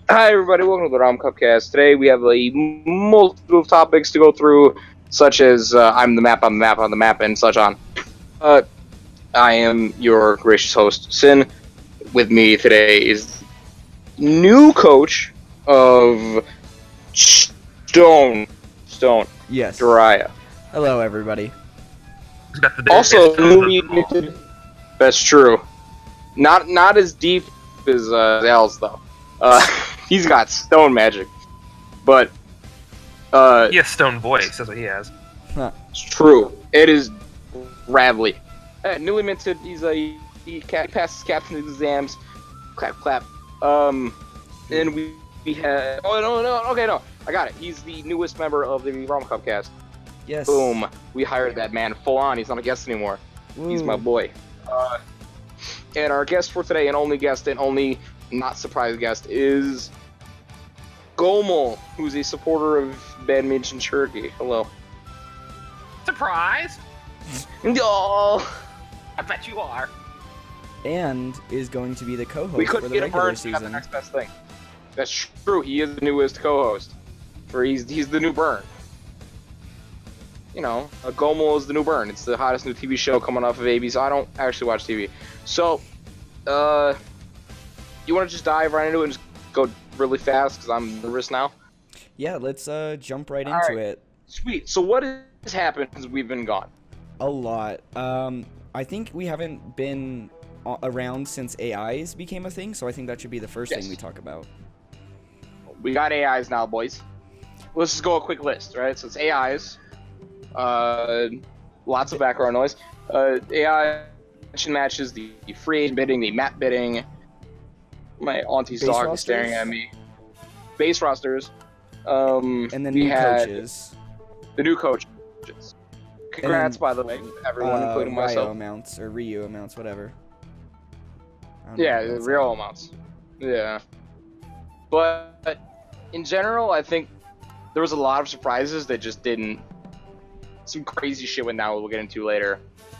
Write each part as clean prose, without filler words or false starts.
Hi everybody, welcome to the RamenCup-Cast. Today we have a multitude of topics to go through, such as I'm the map on the map on the map and such on. I am your gracious host, Sin. With me today is new coach of Stone, Yes. Jiraiya. Hello, everybody. He's got the Also, biggest newly of them all. minted. That's true. Not as deep as Zell's though. He's got stone magic, but He has stone voice, that's what he has. it's true. It is Radley. Newly minted. He passes captain exams. Clap clap. And we had. Oh no. Okay, no. I got it. He's the newest member of the RamenCup-Cast. Yes. Boom. We hired that man full on. He's not a guest anymore. He's my boy. And our guest for today, and only guest, and only not surprised guest, is Gomel, who's a supporter of Badminton Turkey. Hello. Surprise! Oh. I bet you are. And is going to be the co-host We for couldn't the get a regular burn. Got the season. next best thing. That's true. He is the newest co-host. He's the new Burn. You know, Gomel is the new Burn. It's the hottest new TV show coming off of ABC. I don't actually watch TV. So, you want to just dive right into it and just go really fast because I'm nervous now? Yeah, let's jump right All into right. it. Sweet. So what has happened since we've been gone? A lot. I think we haven't been around since AIs became a thing, so I think that should be the first Yes. thing we talk about. We got AIs now, boys. Let's just go a quick list, right? So it's AIs. Lots of background noise. AI matches, the free agent bidding, the map bidding. My auntie's Base dog is rosters? staring at me. Base rosters. And then we new had coaches. the new coaches. Congrats, then, by the way, everyone, including myself. Ryu amounts, whatever. I don't know Yeah, what the that's real like. amounts. Yeah. But in general, I think there was a lot of surprises that just didn't. Some crazy shit went down. We'll get into later.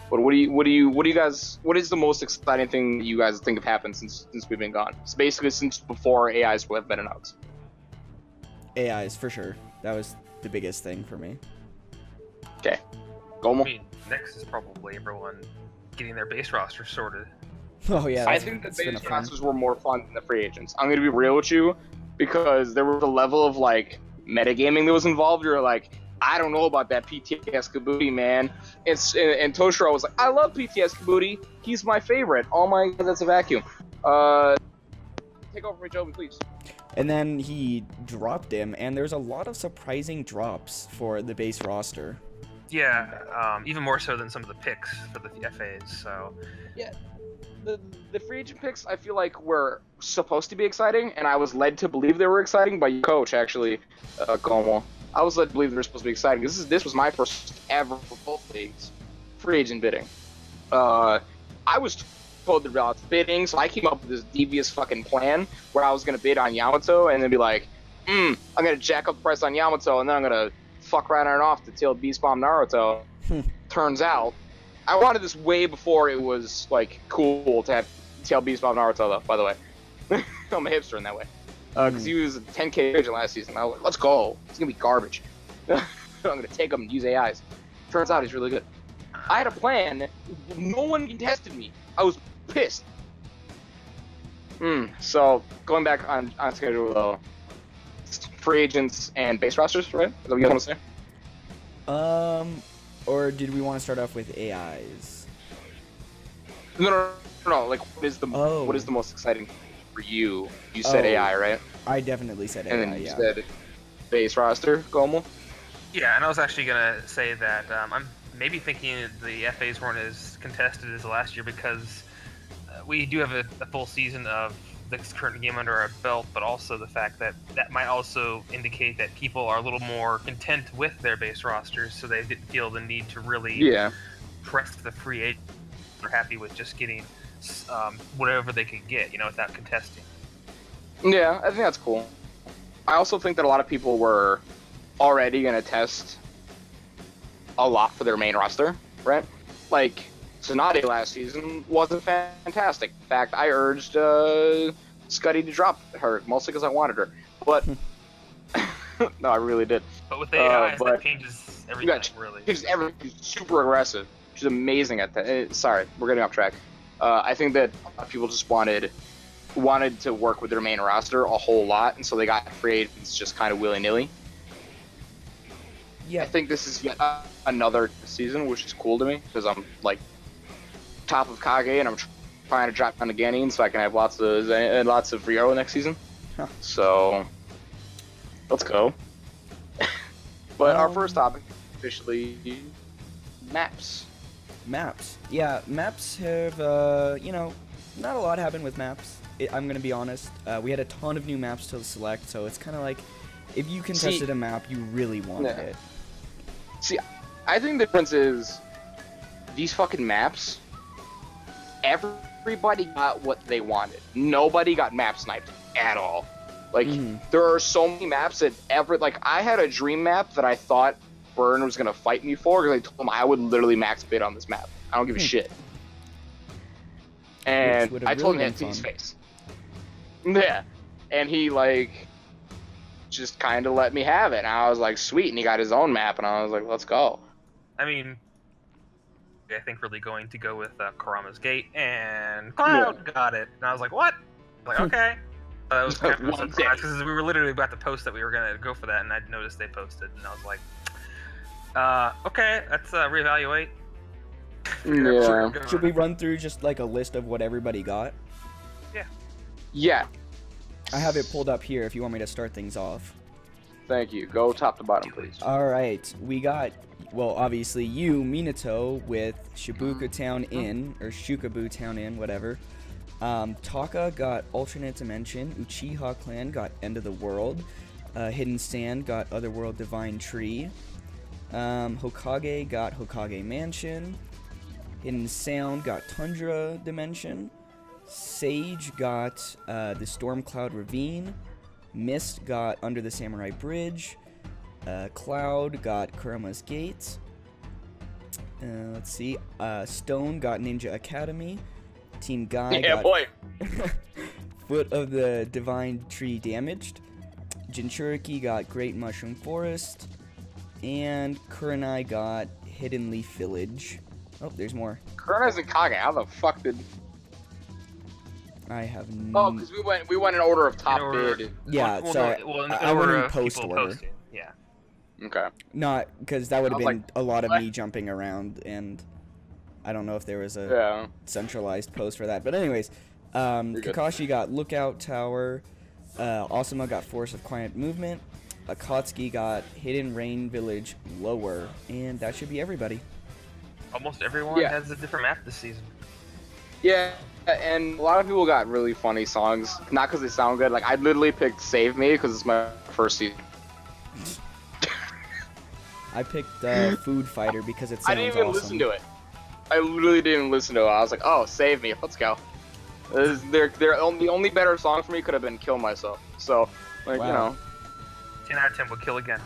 But what do you guys? What is the most exciting thing that you guys think have happened since we've been gone? It's basically since before AIs have been announced. AIs, for sure. That was the biggest thing for me. Okay. I Gomel. mean, next is probably everyone getting their base roster sorted. Oh, yeah. I that's- think the it's been a base fun. rosters were more fun than the free agents. I'm gonna be real with you, because there was a level of like metagaming that was involved. You're like, I don't know about that PTS Kabuti, man. And Toshiro was like, I love PTS Kabuti. He's my favorite. Oh my god, that's a vacuum. Take over for Joby, please. And then he dropped him, and there's a lot of surprising drops for the base roster. Yeah, even more so than some of the picks for the FAs, so... The free agent picks, I feel like, were supposed to be exciting, and I was led to believe they were exciting by your coach, actually, Gomel. I was led to believe they were supposed to be exciting. This was my first ever for both leagues free agent bidding. I was told about bidding, so I came up with this devious fucking plan where I was gonna bid on Yamato and then be like, I'm gonna jack up the price on Yamato and then I'm gonna fuck right on and off to tail Beast Bomb Naruto. Turns out, I wanted this way before it was like cool to have tail Beast Bomb Naruto though. By the way, I'm a hipster in that way. Because he was a 10k agent last season. I was like, let's go. It's gonna be garbage. I'm gonna take him and use AIs. Turns out he's really good. I had a plan. No one contested me. I was pissed. So going back on schedule though, free agents and base rosters, right? Is that what you want to say? Or did we want to start off with AIs? No. Like, what is the most exciting for you? You said AI, right? I definitely said AI, And then you yeah. said base roster, Gomel. Yeah, and I was actually gonna say that I'm maybe thinking the FAs weren't as contested as last year because we do have a full season of this current game under our belt, but also the fact that that might also indicate that people are a little more content with their base rosters, so they didn't feel the need to really press the free agent. They're happy with just getting whatever they could get, without contesting. Yeah, I think that's cool. I also think that a lot of people were already going to test a lot for their main roster, right? Like, Tsunade last season wasn't fantastic. In fact, I urged Scuddy to drop her, mostly because I wanted her. But no, I really did. But with AI, but that changes everything, really. She's everything. She's super aggressive. She's amazing at that. Sorry, we're getting off track. I think that a lot of people just wanted to work with their main roster a whole lot, and so they got free agents just kind of willy-nilly. Yeah. I think this is yet another season, which is cool to me, because I'm, like, top of Kage, and I'm trying to drop down to Ganin so I can have lots of Rio next season. Huh. So, let's go. But our first topic, officially, maps. Maps. Yeah, maps have, you know, not a lot happened with maps. I'm gonna be honest. We had a ton of new maps to select, so it's kind of like, if you contested a map, you really wanted it. See, I think the difference is, these fucking maps, everybody got what they wanted. Nobody got map sniped at all. Like, there are so many maps that I had a dream map that I thought Burn was gonna fight me for, because I told him I would literally max bid on this map. I don't give a shit. And I told him to his face. Yeah. And he, like, just kind of let me have it. And I was like, sweet. And he got his own map, and I was like, let's go. I mean, I think really going to go with Kurama's Gate, and Cloud got it. And I was like, what? Like, okay. That was because we were literally about to post that we were going to go for that, and I noticed they posted, and I was like, okay, let's reevaluate. Yeah. Should we run through just like a list of what everybody got? Yeah. Yeah. I have it pulled up here if you want me to start things off. Thank you. Go top to bottom, please. Alright, we got, well, obviously you, Minato, with Shibuya Town Inn, or Shukabu Town Inn, whatever. Taka got Alternate Dimension, Uchiha Clan got End of the World, Hidden Sand got Otherworld Divine Tree, Hokage got Hokage Mansion, Hidden Sound got Tundra Dimension, Sage got the Storm Cloud Ravine, Mist got Under the Samurai Bridge, Cloud got Kurama's Gate, let's see, Stone got Ninja Academy, Team Guy got Foot of the Divine Tree Damaged, Jinchuriki got Great Mushroom Forest, and Kurenai got Hidden Leaf Village. Oh, there's more. Kurenai's in Kage. How the fuck did... I have Oh, because we went in order of top bid. Yeah, sorry. I went in post order. Posting. Yeah. Okay. Not, because that would have been like, a lot of what? me jumping around, and I don't know if there was a centralized post for that. But anyways, Kakashi got Lookout Tower, Asuma got Force of Quiet Movement, Akatsuki got Hidden Rain Village Lower, and that should be everybody. Almost everyone has a different map this season. Yeah, and a lot of people got really funny songs, not because they sound good. Like, I literally picked Save Me because it's my first season. I picked Food Fighter because it sounds awesome. I didn't even listen to it. I literally didn't even listen to it. I was like, oh, Save Me, let's go. The only better song for me could have been Kill Myself. So, like, you know. 10 out of 10 would kill again.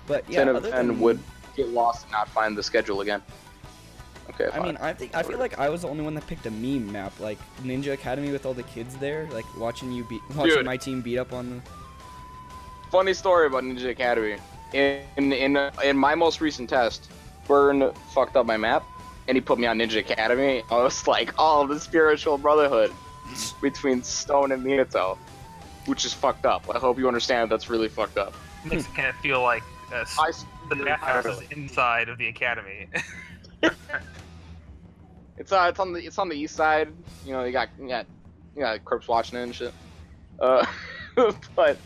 But yeah, 10 out of 10 would get lost and not find the schedule again. Okay, fine. I mean, I feel like I was the only one that picked a meme map, like Ninja Academy with all the kids there, like watching my team beat up on the... Funny story about Ninja Academy. In my most recent test, Burn fucked up my map, and he put me on Ninja Academy. I was like, oh, the spiritual brotherhood between Stone and Minato, which is fucked up. I hope you understand that's really fucked up. Makes it kind of feel like the bathhouse is inside of the academy. It's on the east side. You know, you got Crips watching it and shit. But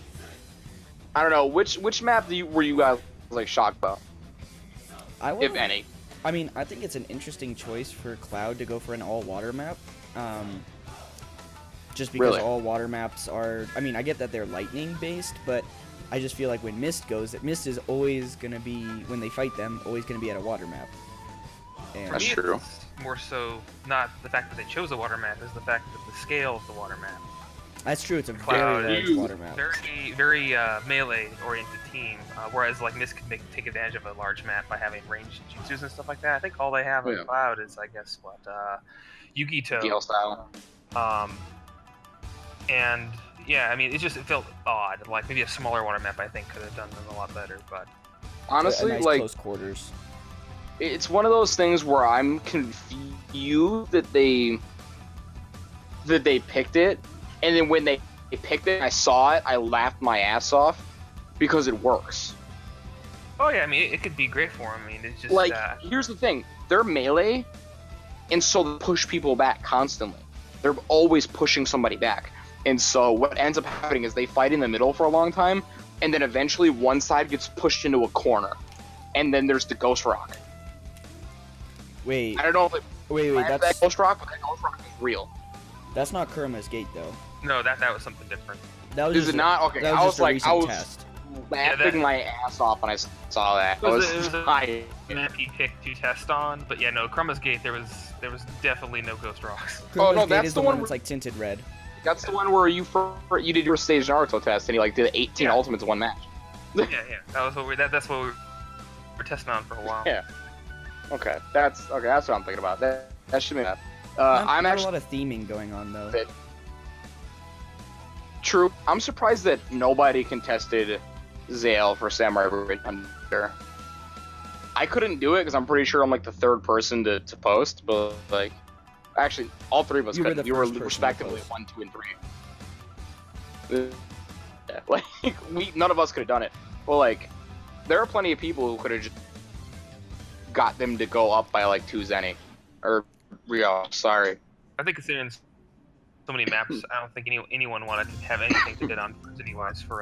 I don't know which map were you guys like shocked about, if any? I mean, I think it's an interesting choice for Cloud to go for an all-water map. Just because all water maps are... I mean, I get that they're lightning-based, but I just feel like when Mist goes, that Mist is always going to be, when they fight them, always going to be at a water map. And That's true. More so, not the fact that they chose a water map, is the fact that the scale of the water map. That's true, it's a very large water map. Very melee-oriented team, whereas like Mist can take advantage of a large map by having ranged jutsus and stuff like that. I think all they have on Cloud is, I guess, what, Yugito. Gale style. And yeah, I mean, it felt odd. Like maybe a smaller water map, I think, could have done them a lot better. But honestly, a nice like close quarters. it's one of those things where I'm confused that they picked it, and then when they picked it, I saw it, I laughed my ass off because it works. oh yeah, I mean, it could be great for them. I mean, it's just Like, here's the thing: they're melee, and so they push people back constantly. They're always pushing somebody back, and so what ends up happening is they fight in the middle for a long time, and then eventually one side gets pushed into a corner, and then there's the Ghost Rock. Wait. I don't know if it Wait. that That's Ghost Rock, but that Ghost Rock is real. that's not Kurama's Gate though. no, that was something different. That was Is just it not? Okay, That I was was just a like, recent I was test. laughing my ass off when I saw that. I It was was a dying. map he picked to test on, but yeah, no, Chroma's Gate, there was definitely no Ghost Rocks. Kurama's no, Gate that's is the the one one that's like tinted red. That's the one where you did your stage Naruto test and you like did 18 Yeah. ultimates in one match. yeah, that's what we were testing on for a while. Yeah. Okay, that's what I'm thinking about. That should be that. Not I'm a actually lot of theming going on though. true. I'm surprised that nobody contested Zale for Samurai Bridge Under. I couldn't do it because I'm pretty sure I'm like the third person to post, but like, actually, all three of us You were could. the We were first person to respectively post. 1, 2, and 3. Yeah, like none of us could have done it. Well, like, there are plenty of people who could have just got them to go up by like 2 Zenny or Rio. Sorry. I think considering so many maps, I don't think anyone wanted to have anything to bid on Zenny-wise for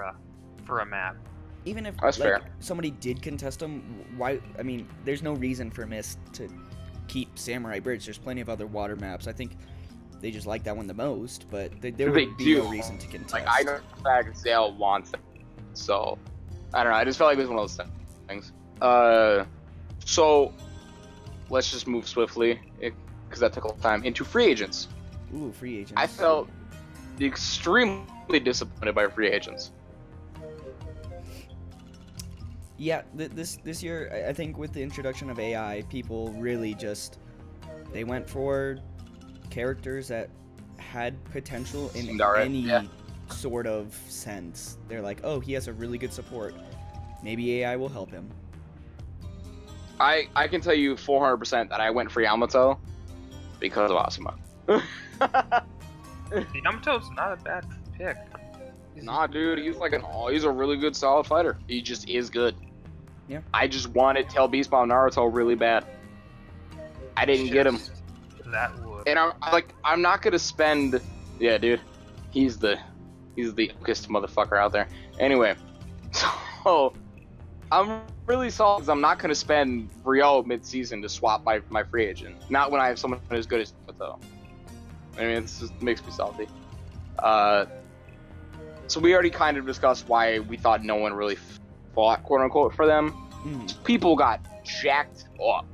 a map. Even if That's like, fair. somebody did contest them, why? I mean, there's no reason for Mist to keep Samurai Bridge. There's plenty of other water maps. I think they just like that one the most, but there They would be do. no reason to contest. Like, I know the fact Zale wants it. So, I don't know. I just felt like it was one of those things. So, let's just move swiftly, because that took a long time, into free agents. Ooh, free agents. I felt extremely disappointed by free agents. Yeah, this year, I think with the introduction of AI, people really they went for characters that had potential in Seemed alright, any yeah. sort of sense. They're like, oh, he has a really good support. Maybe AI will help him. I can tell you 400% that I went for Yamato because of Asuma. Yamato's not a bad pick. Nah, dude, he's a really good, solid fighter. He just is good. Yeah. I just wanted Tail Beast Bomb Naruto really bad. I didn't get him. That would. And I'm not gonna spend. Yeah, dude, he's the youngest motherfucker out there. Anyway, so I'm really salty because I'm not gonna spend Rio mid-season to swap my free agent. Not when I have someone as good as Yamato. I mean, it just makes me salty. So we already kind of discussed why we thought no one really fought, quote unquote, for them. People got jacked up.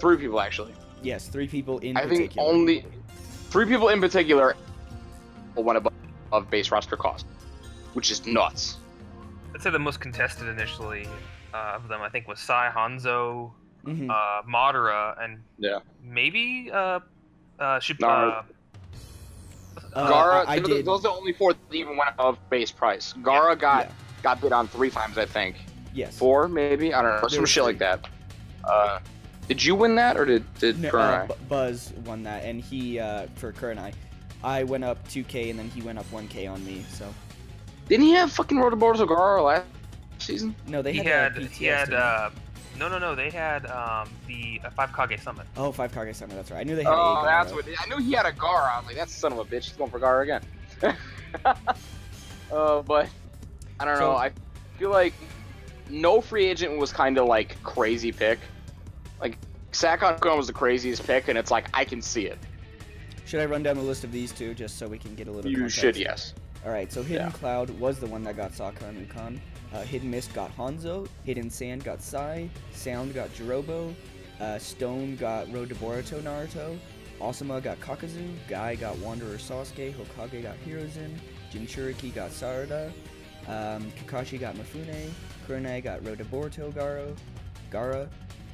3 people actually. Yes, 3 people in I particular. think only 3 people in particular went above base roster cost, which is nuts. I'd say the most contested initially of them, I think, was Sai, Hanzo, Madara, and Yeah. maybe Gara. I did. Those are the only 4 that even went above base price. Gara got bid on 3 times, I think. Yes. 4 maybe, I don't know, some shit like that. Did you win that or did No, Kurenai? Buzz won that, and he for Kurenai. I went up 2K and then he went up 1K on me. So. Didn't he have fucking Rotoboros Gara last season? No, they he had. had PTS, he had didn't no, they had the 5 Kage Summit. they? Oh, 5 Kage Summit. That's right. I knew they had. Oh, a that's Gara. what. I knew he had a Gara. I was like, that's the son of a bitch. He's going for Gara again. But I don't know. I feel like no free agent was kind of like crazy pick. Like Sakon was the craziest pick, and it's like I can see it. Should I run down the list of these 2 just so we can get a little? You context? should, yes. All right. So Hidden Yeah. Cloud was the one that got Sakura and Ukon. Hidden Mist got Hanzo. Hidden Sand got Sai. Sound got Jirobo. Stone got Road to Boruto Naruto. Asuma got Kakazu. Guy got Wanderer Sasuke. Hokage got Hirozen. Jinchuriki got Sarada. Kakashi got Mifune. Kurenai got Road to Boruto Gara.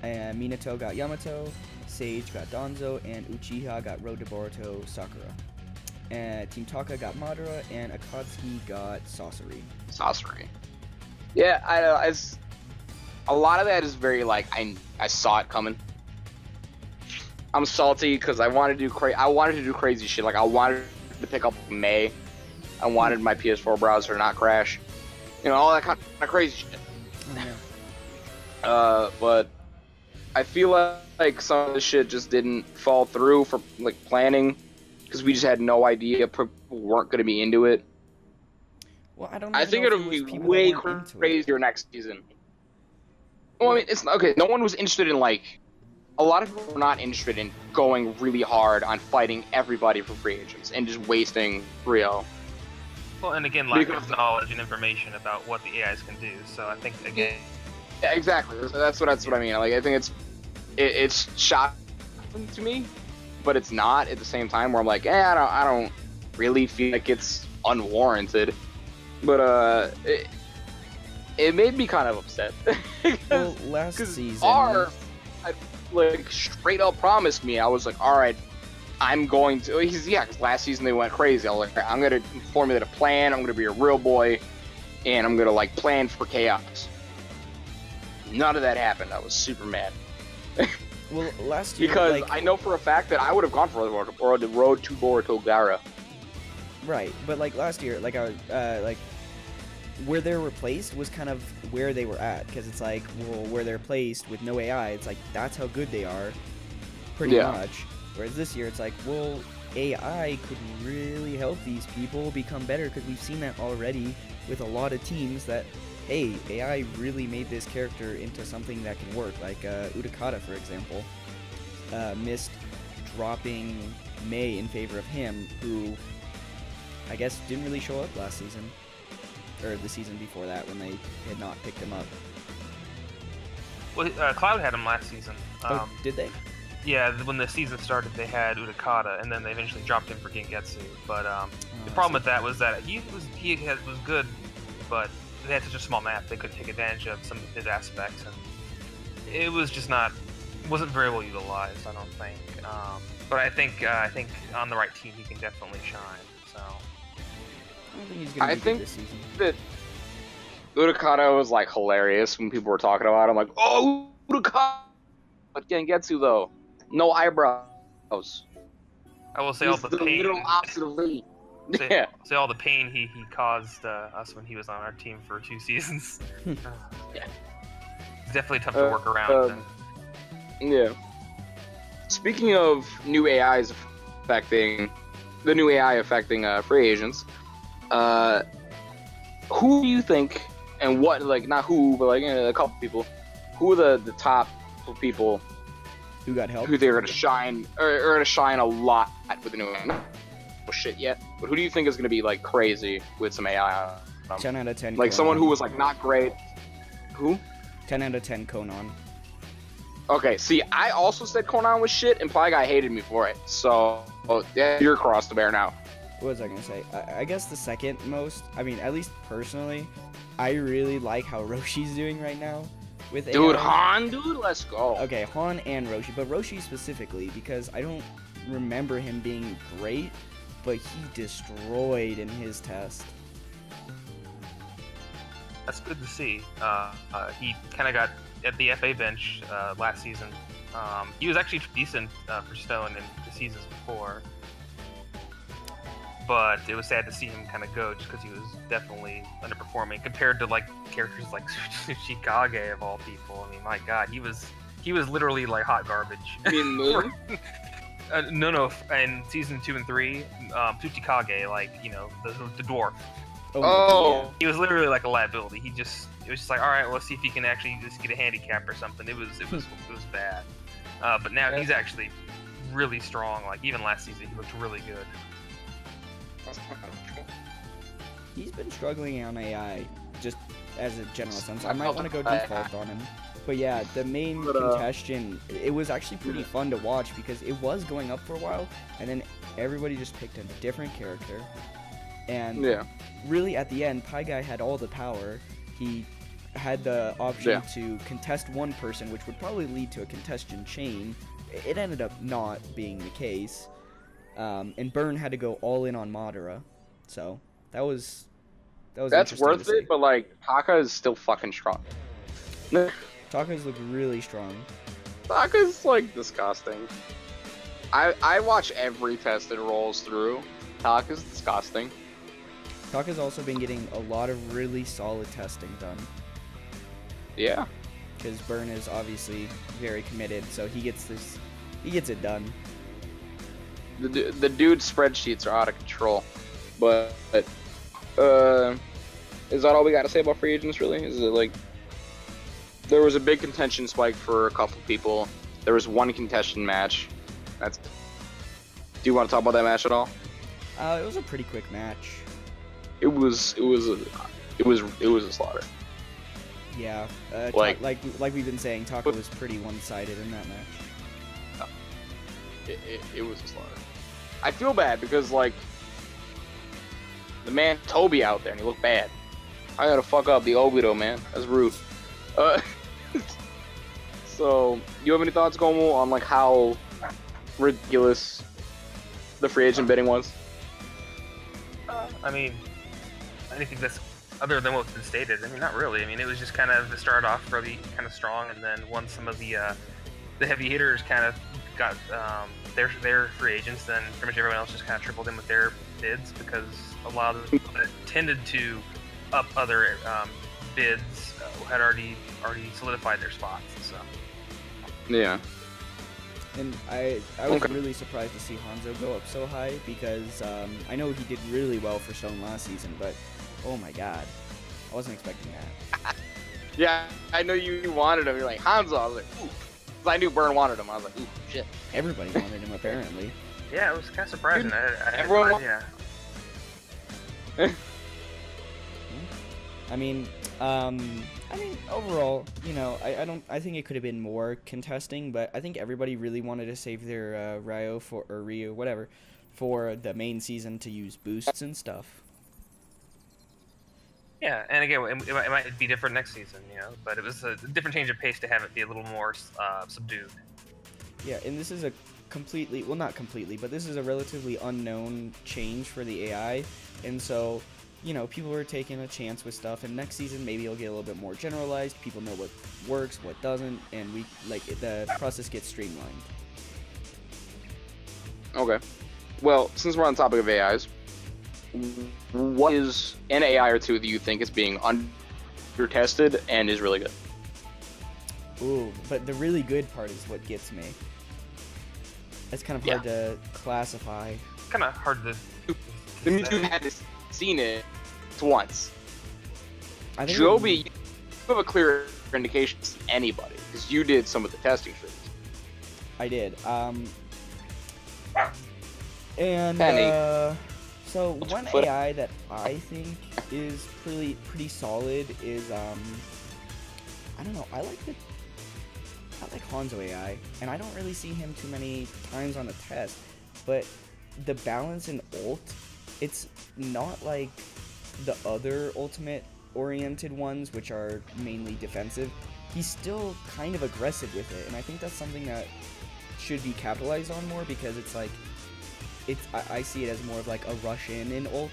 And Minato got Yamato. Sage got Danzo. And Uchiha got Road to Boruto Sakura. Team Taka got Madara, and Akatsuki got Sasori. Sasori. Yeah, I know. A lot of that is very like I saw it coming. I'm salty because I wanted to do crazy shit. Like I wanted to pick up May. I wanted my PS4 browser to not crash. You know, all that kind of crazy shit. Oh, yeah. But I feel like some of the shit just didn't fall through for like planning because we just had no idea people weren't going to be into it. Well, I don't. I think it'll be way crazier next season. Well, I mean, it's okay. No one was interested in like. A lot of people were not interested in going really hard on fighting everybody for free agents and just wasting Rio. Well, and again, lack of knowledge and information about what the AIs can do. So I think again. Yeah, exactly. That's what I mean. Like I think it's shocking to me, but it's not at the same time. Where I'm like, I don't really feel like it's unwarranted. But it made me kind of upset. Well, last season. Like straight up promised me. I was like, all right, I'm going to. Because last season they went crazy. I was like, I'm gonna formulate a plan. I'm gonna be a real boy, and I'm gonna like plan for chaos. None of that happened. I was super mad. Well, last year because I know for a fact that I would have gone for the road to Boruto Gara. Right, but like last year, like I like. Where they're replaced was kind of where they were at, because it's like, well, where they're placed with no AI, it's like, that's how good they are, pretty much. Whereas this year, it's like, well, AI could really help these people become better, because we've seen that already with a lot of teams that, hey, AI really made this character into something that can work, like Utakata, for example, missed dropping May in favor of him, who, I guess, didn't really show up last season. Or the season before that, when they had not picked him up. Well, Cloud had him last season. Oh, did they? Yeah, when the season started, they had Utakata, and then they eventually dropped him for Gengetsu. But the problem with that was that he was good, but they had such a small map, they couldn't take advantage of some of his aspects, and it was just wasn't very well utilized, I don't think. But I think on the right team, he can definitely shine. So. I don't think he's gonna be good this season. That Utakata was like hilarious when people were talking about him. Like, oh, Utakata, but Gengetsu though, no eyebrows. I will say all the pain. Literal opposite of Lee. Yeah. Say all the pain he caused us when he was on our team for 2 seasons. Yeah. It's definitely tough to work around. Yeah. Speaking of new AIs affecting free agents. Who do you think, and what, like, not who, but like a couple people, who are the top people who got help? Who they're gonna shine, or gonna shine a lot with the new AI? No shit yet, but who do you think is gonna be like crazy with some AI? 10 out of 10. Like Konan. Someone who was like not great. Who? 10 out of 10 Konan. Okay, see, I also said Konan was shit, and Ply Guy hated me for it. So, yeah, you're across the bear now. What was I gonna say? I guess the second most, I mean, at least personally, I really like how Roshi's doing right now with AI. Dude, Han, dude, let's go. Okay, Han and Roshi, but Roshi specifically, because I don't remember him being great, but he destroyed in his test. That's good to see. He kind of got at the FA bench last season. He was actually decent for Stone in the seasons before. But it was sad to see him kind of go, just because he was definitely underperforming compared to like characters like Tsuchikage of all people. I mean, my God, he was literally like hot garbage. You mean Moon? No, in season 2 and 3, Tsuchikage, like, you know, the dwarf. Oh. Yeah. He was literally like a liability. It was just like, all right, well, let's see if he can actually just get a handicap or something. It was bad. But now he's actually really strong. Like even last season, he looked really good. He's been struggling on AI, just as a general sense. I might want to go default on him. But yeah, the main contestant, it was actually pretty fun to watch because it was going up for a while, and then everybody just picked a different character. And really, at the end, Pie Guy had all the power. He had the option to contest one person, which would probably lead to a contestant chain. It ended up not being the case. and Burn had to go all in on Madara, so that was That's interesting worth to see. it, but like Taka is still fucking strong. Taka's look really strong. Taka's like disgusting. I watch every test it rolls through. Taka's disgusting. Taka's also been getting a lot of really solid testing done. Yeah. Because Burn is obviously very committed, so he gets it done. The dude's spreadsheets are out of control. But is that all we got to say about free agents? Really? Is it like there was a big contention spike for a couple people? There was one contention match. Do you want to talk about that match at all? It was a pretty quick match. It was a slaughter. Yeah, like we've been saying, Taka was pretty one-sided in that match. It was a slaughter. I feel bad because like the man Toby out there and he looked bad. I gotta fuck up the Obito, man. That's rude. So you have any thoughts, Gomu, on like how ridiculous the free agent bidding was? I mean, anything that's other than what's been stated. I mean, not really. I mean, it was just kind of the start off really kind of strong, and then once some of the heavy hitters kind of got their free agents, then pretty much everyone else just kind of trickled in with their bids because a lot of the people that tended to up other bids had already solidified their spots. So yeah. And I was really surprised to see Hanzo go up so high because I know he did really well for Stone last season, but oh my god, I wasn't expecting that. Yeah, I know you wanted him. You're like, Hanzo. I was like, ooh. Because I knew Burn wanted him. I was like, ooh, shit. Everybody wanted him, apparently. yeah, it was kind of surprising. Everyone yeah. I mean, overall, you know, I think it could have been more contesting, but I think everybody really wanted to save their Ryu for the main season to use boosts and stuff. Yeah, and again, it might be different next season, you know, but it was a different change of pace to have it be a little more subdued. Yeah, and this is a completely, well, not completely, but this is a relatively unknown change for the AI, and so, you know, people are taking a chance with stuff, and next season maybe it'll get a little bit more generalized, people know what works, what doesn't, and the process gets streamlined. Okay. Well, since we're on the topic of AIs, what is an AI or two that you think is being under-tested and is really good? Ooh, but the really good part is what gets me. It's kind of hard to classify. Kind of hard to... The you had seen it once. I think Joby, you have a clear indication to anybody, because you did some of the testing for this. I did. And so one AI that I think is pretty solid is I don't know, I like Hanzo AI, and I don't really see him too many times on the test, but the balance in ult, it's not like the other ultimate oriented ones, which are mainly defensive. He's still kind of aggressive with it, and I think that's something that should be capitalized on more, because it's like, I see it as more of like a rush in ult,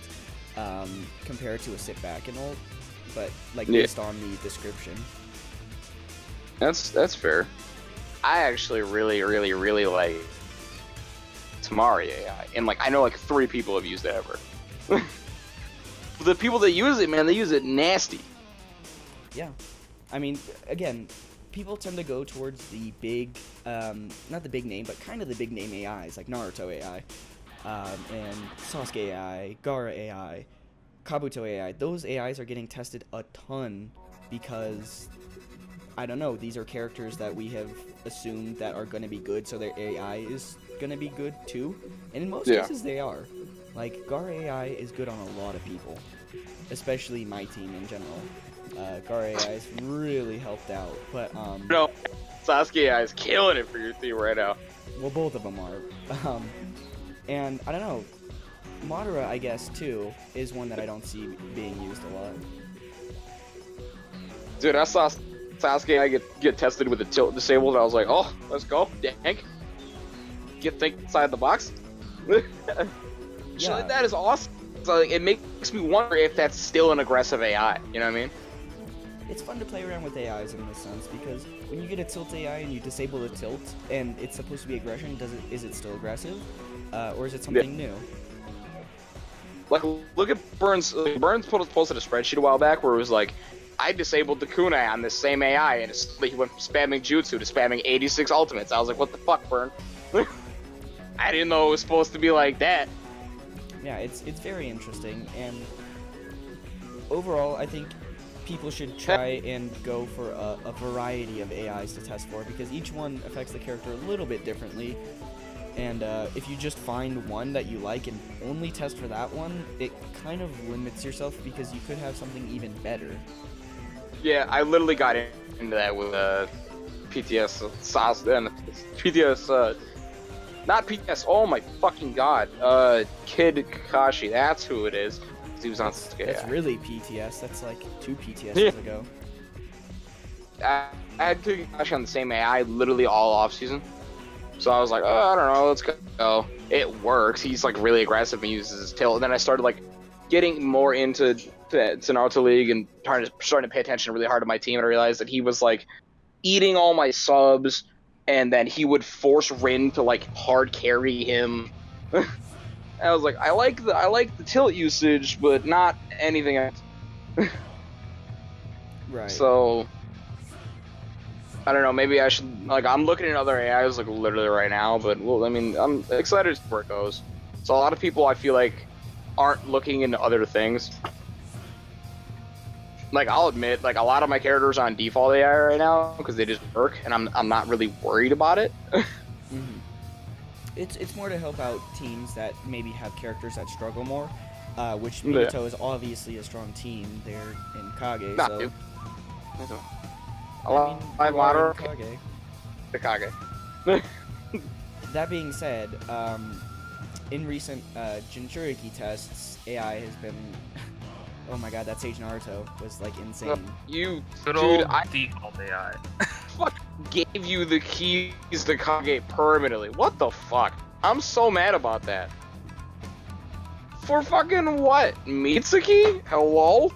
compared to a sit back in ult, but like based on the description. That's fair. I actually really like Tamari AI, and like I know like 3 people have used it ever. The people that use it, man, they use it nasty. Yeah, I mean, again, people tend to go towards the big, not the big name, but kind of the big name AIs, like Naruto AI, and Sasuke AI, Gaara AI, Kabuto AI. Those AIs are getting tested a ton because, I don't know, these are characters that we have assumed that are going to be good, so their AI is going to be good too, and in most cases they are. Like, Gaara AI is good on a lot of people, especially my team in general. Gaara AI has really helped out, but no, Sasuke AI is killing it for your team right now. Well, both of them are. And I don't know, Madara, I guess too, is one that I don't see being used a lot. Dude, I saw Sasuke AI get tested with the tilt disabled. I was like, oh, let's go, dang. Get think inside the box. Shit like that is awesome. So like, it makes me wonder if that's still an aggressive AI. You know what I mean? It's fun to play around with AIs in this sense, because when you get a tilt AI and you disable the tilt and it's supposed to be aggression, is it still aggressive, or is it something new? Like, look at Burns. Burns posted a spreadsheet a while back where it was like, I disabled the kunai on this same AI, and he went from spamming jutsu to spamming 86 ultimates. I was like, what the fuck, Burn? I didn't know it was supposed to be like that. Yeah, it's very interesting, and overall, I think people should try and go for a variety of AIs to test for, because each one affects the character a little bit differently. And if you just find one that you like and only test for that one, it kind of limits yourself, because you could have something even better. Yeah, I literally got into that with PTS sauce and PTS. Not PTS. Oh my fucking god. Kid Kakashi. That's who it is. He was on Sasuke. That's really PTS. That's like 2 PTSs ago. I had Kid Kakashi on the same AI literally all off season. So I was like, oh, I don't know, let's go. It works. He's like really aggressive and uses his tilt. And then I started like getting more into Naruto League and starting to pay attention really hard to my team, and I realized that he was like eating all my subs, and then he would force Rin to like hard carry him. I was like, I like the tilt usage, but not anything else. Right. So I don't know, maybe I should, like, I'm looking at other AIs, like, literally right now, but, well, I mean, I'm excited to see where it goes. So a lot of people, I feel like, aren't looking into other things. Like, I'll admit, like, a lot of my characters are on default AI right now, because they just work, and I'm not really worried about it. It's more to help out teams that maybe have characters that struggle more, which Minato is obviously a strong team there in Kage, Nah, so... dude. I mean, Kage. That being said, in recent Jinchuriki tests, AI has been... Oh my god, that Sage Naruto was like insane. You, good dude, old default AI. Fuck gave you the keys to Kage permanently. What the fuck? I'm so mad about that. For fucking what? Mitsuki? Hello?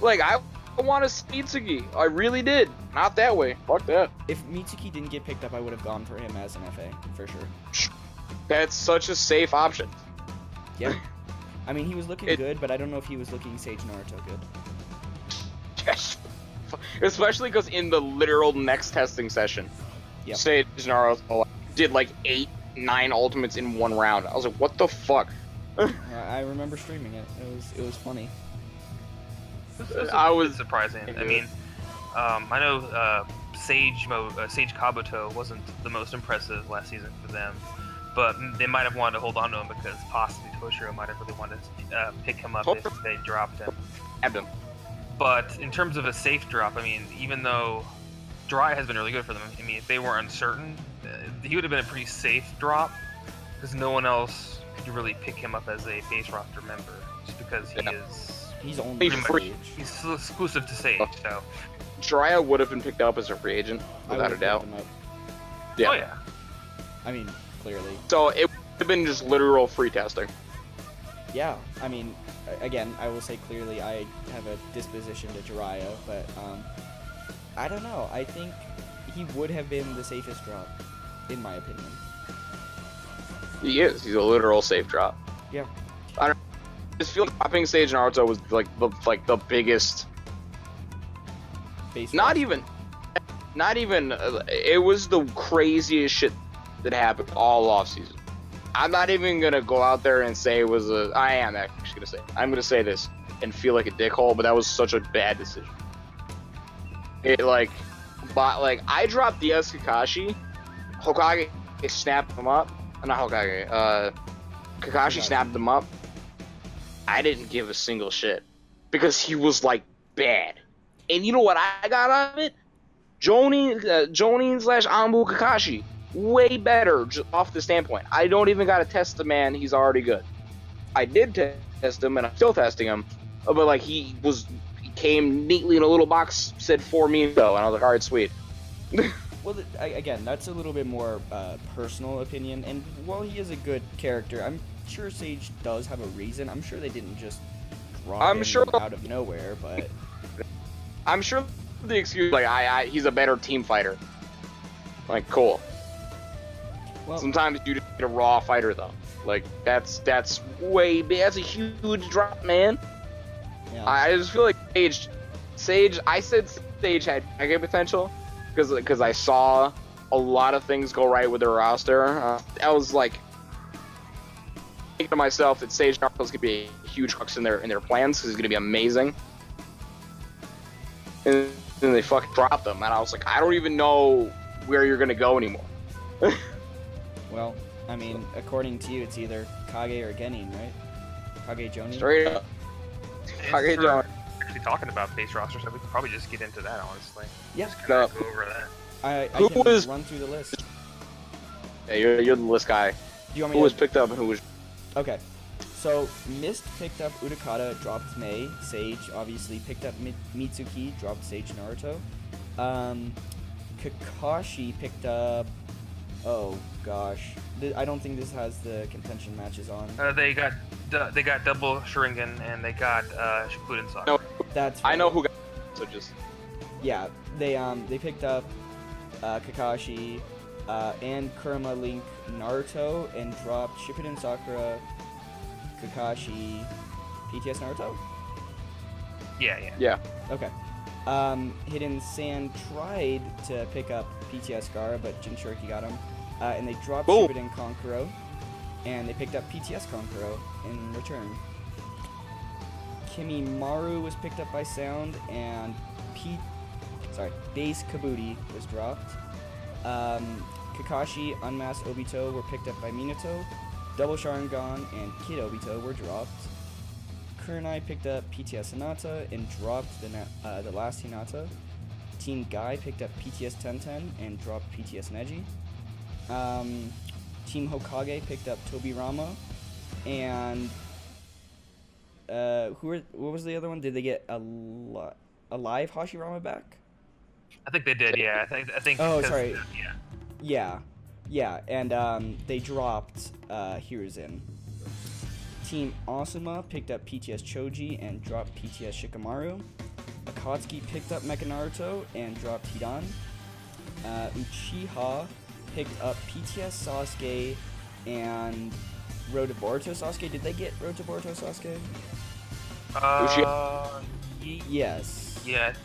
Like, I want to see Mitsuki. I really did. Not that way. Fuck that. If Mitsuki didn't get picked up, I would have gone for him as an FA, for sure. That's such a safe option. Yeah. I mean, he was looking good, but I don't know if he was looking Sage Naruto good. Especially because in the literal next testing session, Sage Naruto did like 8-9 ultimates in one round. I was like, what the fuck? I remember streaming it. It was funny. I was surprising. I mean, I know Sage Kabuto wasn't the most impressive last season for them, but they might have wanted to hold on to him because possibly Toshiro might have really wanted to pick him up if they dropped him. But in terms of a safe drop, I mean, even though Dry has been really good for them, I mean, if they were uncertain, he would have been a pretty safe drop because no one else could really pick him up as a base roster member just because he's only free. He's exclusive to Sage, so. Jiraiya would have been picked up as a free agent, without a doubt. Yeah. Oh, yeah. I mean, clearly. So it would have been just literal free testing. Yeah, I mean, again, I will say clearly I have a disposition to Jiraiya, but I don't know. I think he would have been the safest drop, in my opinion. He is. He's a literal safe drop. Yeah. I just feel like dropping Sage Naruto was like the biggest. Not even. It was the craziest shit that happened all off season. I'm not even gonna go out there and say it was a. I am actually gonna say. I'm gonna say this and feel like a dickhole, but that was such a bad decision. I dropped DS Kakashi. Hokage snapped him up. Not Hokage. Kakashi snapped him up. I didn't give a single shit because he was like bad. And you know what I got out of it? Jonin / Anbu Kakashi. Way better off the standpoint. I don't even gotta test the man, he's already good. I did test him and I'm still testing him, but like he came neatly in a little box, said for me though, and I was like, alright, sweet. Well, again, that's a little bit more personal opinion, and while he is a good character, I'm sure Sage does have a reason. I'm sure they didn't just drop him out of nowhere, but I'm sure the excuse like he's a better team fighter. Like, cool. well, Sometimes you just get a raw fighter though. Like that's a huge drop, man. yeah. I just feel like Sage. I said Sage had mega potential because I saw a lot of things go right with their roster. I was like thinking to myself that Sage Naruto's gonna be a huge crux in their plans because he's gonna be amazing. And then they fucking dropped him, and I was like, I don't even know where you're gonna go anymore. Well, I mean, according to you, it's either Kage or Genin, right? Kage Jonin? Straight up. Kage Jonin. Actually, talking about base rosters, so we could probably just get into that, honestly. Yeah. Just kind of go over that. I Who can was- run through the list. Yeah, you're the list guy. Do you want me Who was to... picked up and who was? Okay. So, Mist picked up Utakata, dropped Mei. Sage, obviously, picked up Mitsuki, dropped Sage Naruto. Kakashi picked up... Oh, gosh. I don't think this has the contention matches on. They got double Sharingan and they got Shippuden Sakura. No, That's right. I know who got. So just. Yeah, they picked up Kakashi and Kurama Link Naruto and dropped Shippuden Sakura, Kakashi, PTS Naruto? Yeah. Okay. Hidden Sand tried to pick up PTS Gaara, but Jinchuriki got him. And they dropped Boom. Shippuden Konkuro, and they picked up PTS Konkuro in return. Kimimaru was picked up by Sound, and Base Kabuti was dropped. Kakashi, Unmasked Obito were picked up by Minato. Double Sharingan and Kid Obito were dropped. Kurenai picked up PTS Hinata and dropped the last Hinata. Team Guy picked up PTS Tenten and dropped PTS Neji. Team Hokage picked up Tobirama, and what was the other one? Did they get a live Hashirama back? I think they did. Yeah, I think. Oh, 'cause, sorry. Yeah. Yeah, and they dropped Hiruzen. Team Asuma picked up PTS Choji and dropped PTS Shikamaru. Akatsuki picked up Mecha Naruto and dropped Hidan. Uchiha picked up PTS Sasuke and Road to Boruto Sasuke. Did they get Road to Boruto Sasuke? Yes. Yeah. That's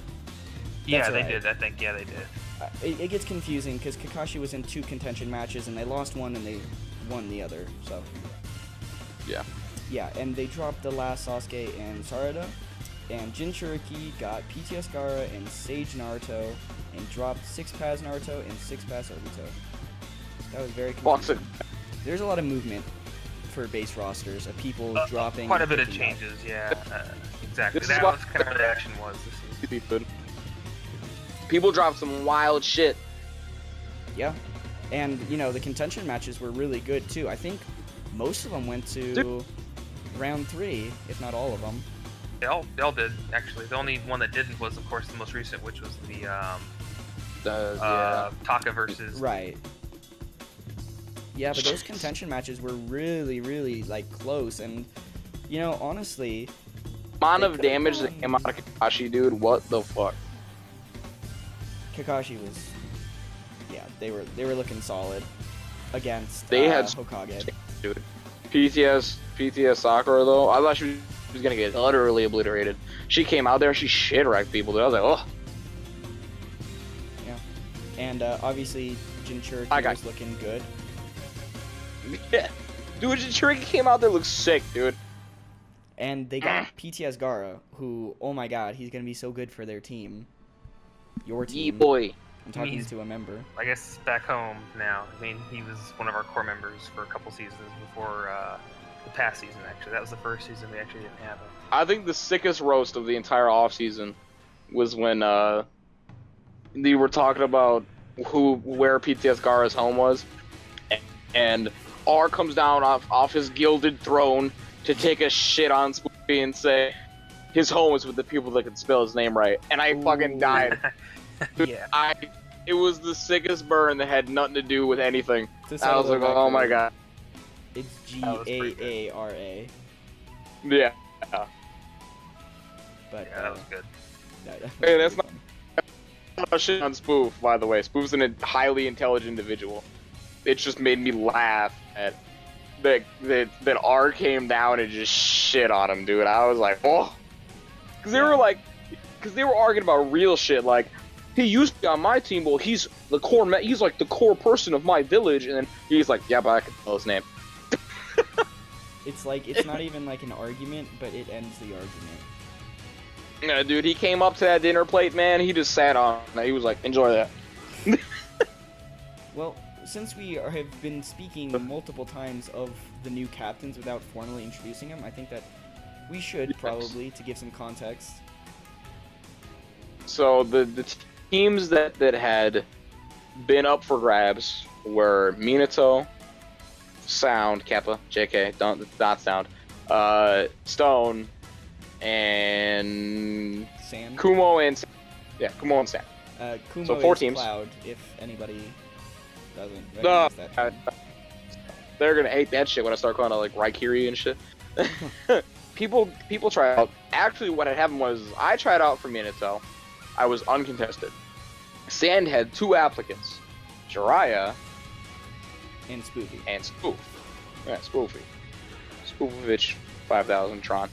Yeah, they right. did. I think. Yeah, they did. It gets confusing because Kakashi was in 2 contention matches and they lost one and they won the other. So. Yeah. Yeah, and they dropped the last Sasuke and Sarada. And Jinchuriki got PTS Gaara and Sage Naruto and dropped 6-Paz Naruto and 6-Paz Obito. That was very confusing. There's a lot of movement for base rosters of people dropping. Quite a bit of picking up. changes. Yeah. Exactly. This is That what- was kind of what the action was this season. People dropped some wild shit. Yeah. And, the contention matches were really good, too. I think most of them went to round 3, if not all of them. They all did, actually. The only one that didn't was, of course, the most recent, which was the Taka versus... Right. Yeah, but those contention matches were really, really, close. And, honestly... Amount of damage that came out of Kakashi, dude. What the fuck? Kakashi was... Yeah, they were looking solid against They had Hokage. Dude. PTS Sakura, though, I thought she was gonna get utterly obliterated. She came out there, she shit-wrecked people, dude. I was like, oh. Yeah. And, obviously, Jinchuriki was looking good. Yeah. Dude, Jinchuriki came out there, looked sick, dude. And they got PTS Gaara, who, oh my god, he's gonna be so good for their team. Your team. Yeah, boy. I'm talking to a member. I guess back home now. I mean, he was one of our core members for a couple seasons before the past season, actually. That was the first season we actually didn't have him. I think the sickest roast of the entire offseason was when they were talking about where PTS Gaara's home was, and R comes down off his gilded throne to take a shit on Spoopy and say his home is with the people that can spell his name right, and I fucking died. Dude, Yeah. It was the sickest burn that had nothing to do with anything. To I settle was the like, oh my record, god. It's That was pretty good. Gaara. Yeah. But Yeah, that was good. Hey, that's not shit on Spoof, by the way. Spoof's a highly intelligent individual. It just made me laugh at that R came down and just shit on him, dude. I was like, oh. Because they were arguing about real shit, like, he used to be on my team, well, he's like the core person of my village, and then he's like, yeah, but I can tell his name. It's like, it's not even like an argument, but it ends the argument. Yeah, dude, he came up to that dinner plate, man, he just sat on it. He was like, enjoy that. Well, since we have been speaking multiple times of the new captains without formally introducing them, I think that we should probably, to give some context. So the teams that had been up for grabs were Minato, Sound, Kappa, JK, not Sound, Stone, and Sand? Kumo and Kumo and Sand. Kumo So 4 is teams. Cloud, if anybody doesn't No, recognize that term. they're gonna hate that shit when I start calling it like Raikiri and shit. people try out. Actually, what had happened was I tried out for Minato. I was uncontested. Sand had 2 applicants, Jiraiya And Spoofy. and Spoof. Yeah, Spoofy. Spoofovich 5000 Tron.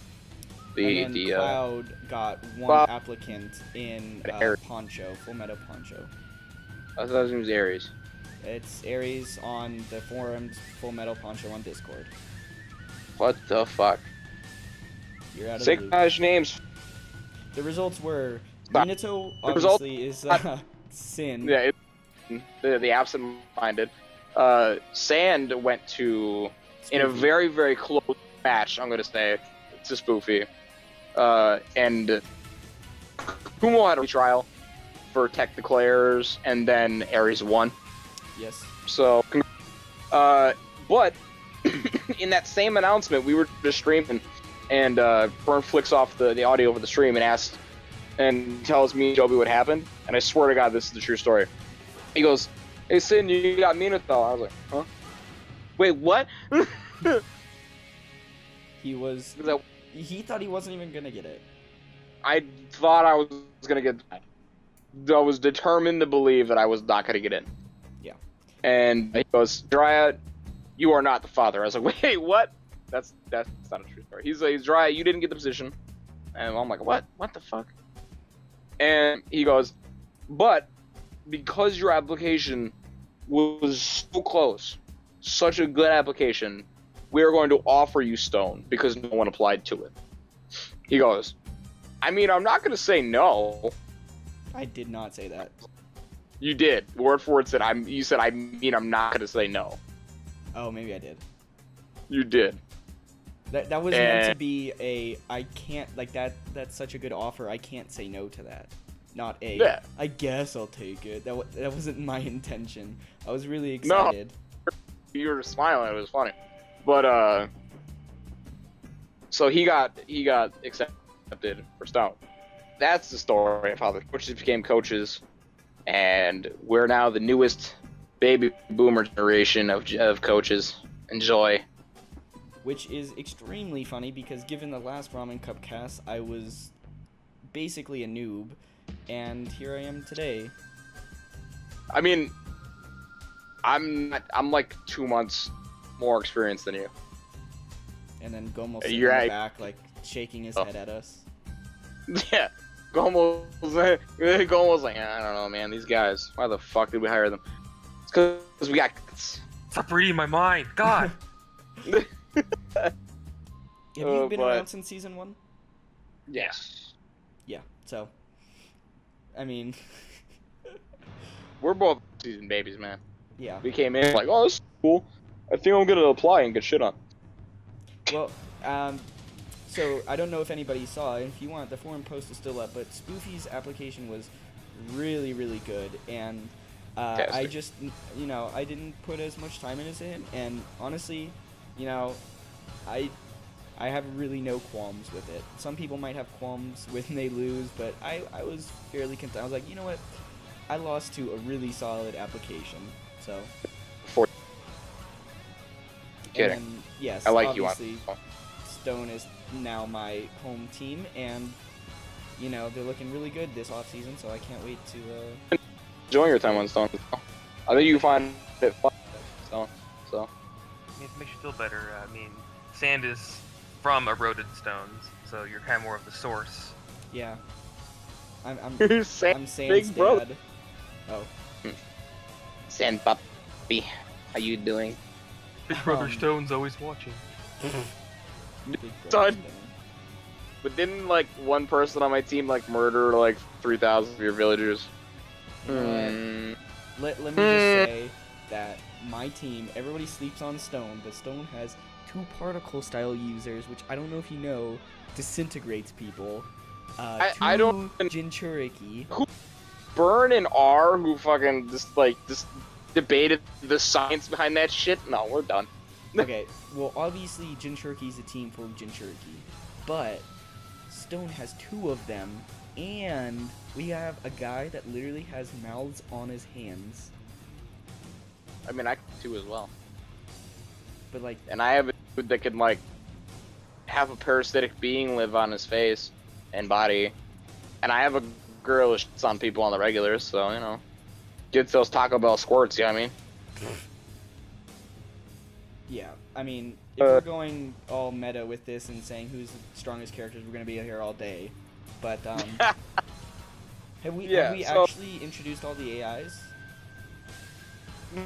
And then Cloud got 1 Cloud- applicant in Aries. Poncho, Full Metal Poncho. I thought his name was Aries. It's Aries on the forums, Full Metal Poncho on Discord. What the fuck? You're out of the Sick loop. Nash names. The results were Stop. Minato The result- obviously is Sin. Yeah, the absent-minded. Sand went to in a Spoofy. very, very close match, I'm gonna say, to Spoofy. And Kumo had a retrial for technical errors, and then Aries won. Yes. So, but in that same announcement, we were just streaming, and Burn flicks off the audio over the stream and asks, and tells me and Joby what happened, and I swear to God, this is the true story. He goes, "Hey, Sin, you got Minato." I was like, "Huh? Wait, what?" He was. Because He thought he wasn't even gonna get it. I thought I was gonna get. I was determined to believe that I was not gonna get in. Yeah. And he goes, "Jiraiya, you are not the father." I was like, "Wait, what?" That's not a true story. He's like, "Jiraiya, you didn't get the position." And I'm like, "What? What the fuck?" And he goes, "But because your application was so close, such a good application, we are going to offer you Stone because no one applied to it." He goes, "I mean, I'm not going to say no." I did not say that. You did. Word for word said, you said, "I mean, I'm not going to say no." Oh, maybe I did. You did. That was meant to be a I can't like that. That's such a good offer. I can't say no to that. Not a. Yeah. I guess I'll take it. That wasn't my intention. I was really excited. You were smiling. It was funny. But, so he got accepted for Stone. That's the story of how the coaches became coaches, and we're now the newest baby boomer generation of coaches. Enjoy. Which is extremely funny because given the last RamenCup-Cast, I was basically a noob, and here I am today. I mean, I'm like 2 months more experienced than you. And then Gomo sitting You're in the right. back, like shaking his Oh. head at us. Yeah, Gomo was like, I don't know, man. These guys, why the fuck did we hire them? It's because we got. Stop reading my mind. God. Have you been but- around since season 1? Yes, Yeah. So, I mean, we're both season babies, man. yeah. We came in like, oh, this is cool. I think I'm gonna apply and get shit on. Well, so I don't know if anybody saw. If you want, the forum post is still up. But Spoofy's application was really, really good, and I Fantastic. just, I didn't put as much time into it, and honestly, I have really no qualms with it. Some people might have qualms when they lose, but I was fairly content. I was like, you know what? I lost to a really solid application. So. For kidding. And then, yes, I like you obviously, Stone is now my home team, and you know they're looking really good this offseason. So I can't wait to. Enjoying your time on Stone. I think you find it fun. Stone. So. It makes you feel better. I mean, sand is from eroded stones, so you're kind of more of the source. Yeah. I'm Sand, I'm Sand's big bro. dad. Oh. Sand puppy, how you doing? Big Brother Stone's always watching. Big brother Son. Stone. But didn't like one person on my team like murder like 3,000 of your villagers? You know what? Let me just say that my team, everybody sleeps on Stone, but Stone has 2 particle style users, which I don't know if you know, disintegrates people. I don't- Jinchuriki. Burn and R, who fucking just debated the science behind that shit. No, we're done. Okay, well obviously Jinchuriki's a team for Jinchuriki, but Stone has 2 of them, and we have a guy that literally has mouths on his hands. I mean, I can too as well. But like, And I have a dude that can like have a parasitic being live on his face and body, and I have a girl who shits on people on the regular, so you know, gets those Taco Bell squirts. You know what I mean? yeah, I mean, if we're going all meta with this and saying who's the strongest characters, we're gonna be here all day. But have we actually introduced all the AIs?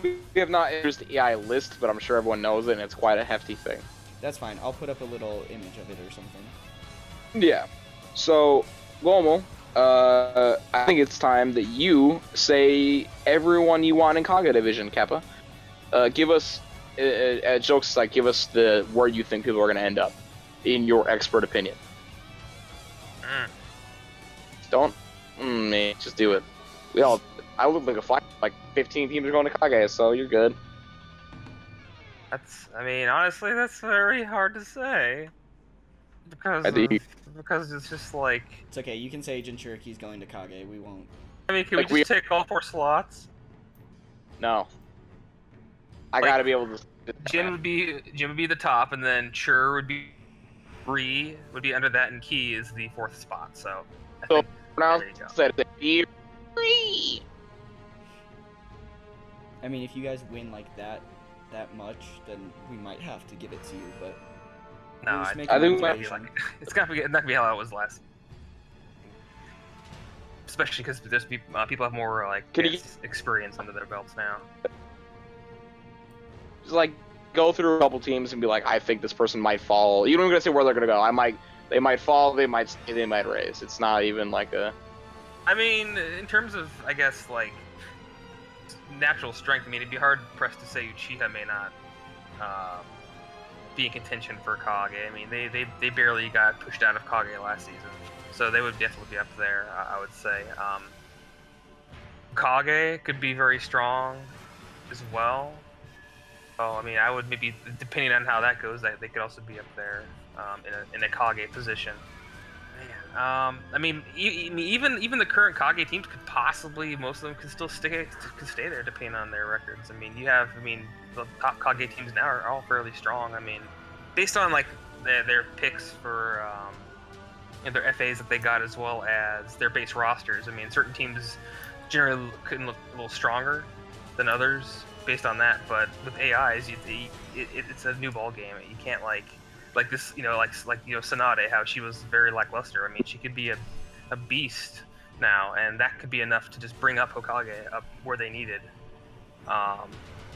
We have not introduced the AI list, but I'm sure everyone knows it, and it's quite a hefty thing. That's fine. I'll put up a little image of it or something. Yeah. So, Gomo, I think it's time that you say everyone you want in Kaga Division, Kappa. Give us, jokes aside, give us where you think people are going to end up, in your expert opinion. Don't, man, just do it. I look like a fly. Like 15 teams are going to Kage, so you're good. I mean, honestly, that's very hard to say. Because it's just like... It's okay, you can say Jinchuriki's going to Kage, we won't. I mean, can we just take all 4 slots? No. I gotta be able to... Jin would be the top, and then Chur would be... Bree would be under that, and Key is the 4th spot, so... now, there you go. said it. Bree! I mean, if you guys win like that much, then we might have to give it to you, but... No, I think it's not gonna be how it was last. Especially because there's people have more like experience under their belts now. Just like go through a couple teams and be like, I think this person might fall. You don't even gonna say where they're gonna go. They might fall. They might stay. They might raise. It's not even like a. I mean, in terms of I guess like natural strength. I mean, it'd be hard pressed to say Uchiha may not. Be in contention for Kage. I mean, they barely got pushed out of Kage last season, so they would definitely be up there. I would say. Kage could be very strong as well. Oh, I mean, I would maybe, depending on how that goes, they could also be up there in a Kage position. Man, I mean, even the current Kage teams could possibly, most of them could still stay there depending on their records. I mean, the top Kage teams now are all fairly strong. I mean, based on like their picks for their FAs that they got as well as their base rosters. I mean, certain teams generally couldn't look a little stronger than others based on that, but with AIs, it's a new ball game. You can't like this, like Sanade, how she was very lackluster. I mean, she could be a beast now, and that could be enough to just bring up Hokage up where they needed.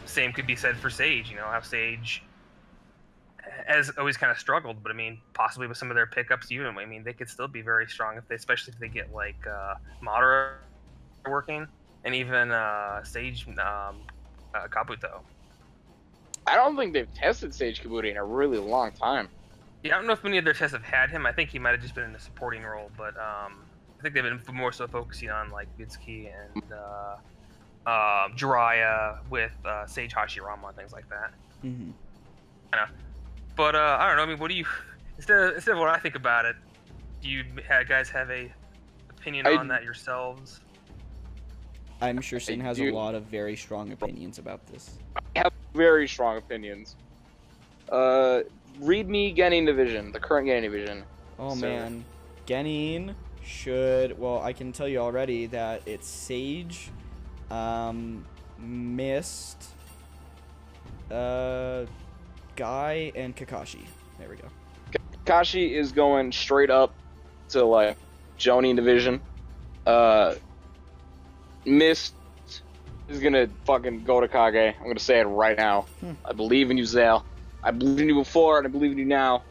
Same could be said for Sage. How Sage has always kind of struggled, but I mean, possibly with some of their pickups, I mean, they could still be very strong especially if they get like Madara working, and even Sage Kabuto. I don't think they've tested Sage Kabuto in a really long time. Yeah, I don't know if many of their tests have had him. I think he might have just been in a supporting role, but I think they've been more so focusing on like Mitsuki and Jiraiya with Sage Hashirama and things like that. Mm-hmm. But I don't know. I mean, what do you instead of what I think about it? Do you guys have a opinion on that yourselves? I'm sure Sin has a do. lot of very strong opinions about this. I have very strong opinions. Read me Genin division, the current Genin division. Oh So- man, Genin should. Well, I can tell you already that it's Sage, Mist, Guy, and Kakashi. There we go. Kakashi is going straight up to like Jonin division. Mist is gonna fucking go to Kage. I'm gonna say it right now. I believe in you, Zale. I believed in you before, and I believe in you now.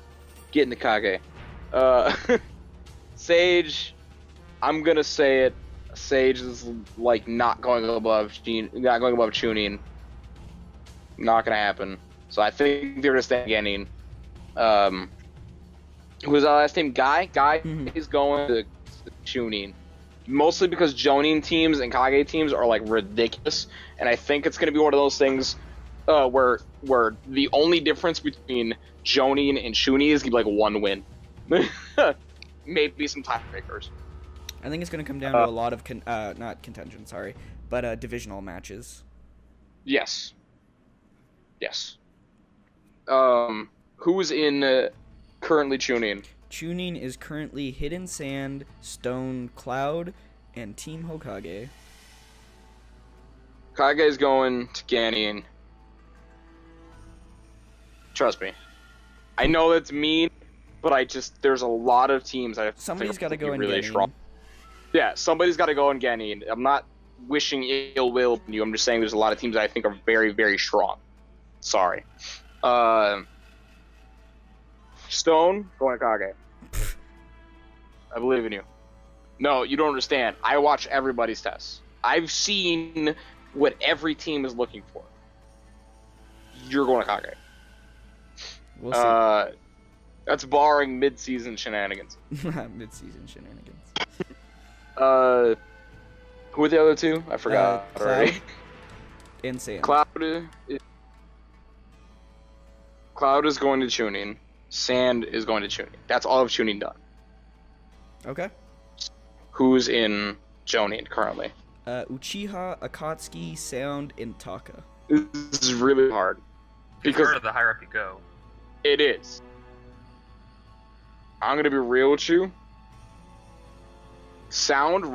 Get in the Kage. Sage, I'm gonna say it. Sage is like not going above Chunin. Not gonna happen. So I think they're gonna stay Genin. Who was our last name? Guy. Guy is going to Chunin. Mostly because Jonin teams and Kage teams are like ridiculous, and I think it's gonna be one of those things where the only difference between Jonin and Chunin is gonna be like one win, maybe some tiebreakers. I think it's going to come down to a lot of not contention, sorry, but divisional matches. Yes. Yes. Who's in currently Chunin? Chunin is currently Hidden Sand, Stone Cloud, and Team Hokage. Kage is going to Genin. Trust me. I know that's mean, but there's a lot of teams that I Somebody's think got to go in really Genin. strong. Yeah, somebody's got to go in Genin. I'm not wishing ill will on you. I'm just saying there's a lot of teams that I think are very, very strong. Sorry. Stone, going to Kage. I believe in you. No, you don't understand. I watch everybody's tests. I've seen what every team is looking for. You're going to Kage. We'll see. That's barring mid-season shenanigans. Mid-season shenanigans. Who are the other two? I forgot. Cloud already. and Sand. Cloud is going to Chunin. Sand is going to Chunin. That's all of Chunin done. Okay. Who's in Jonin currently? Uchiha, Akatsuki, Sound, and Taka. This is really hard. Because the higher up you go. it is. I'm going to be real with you. Sound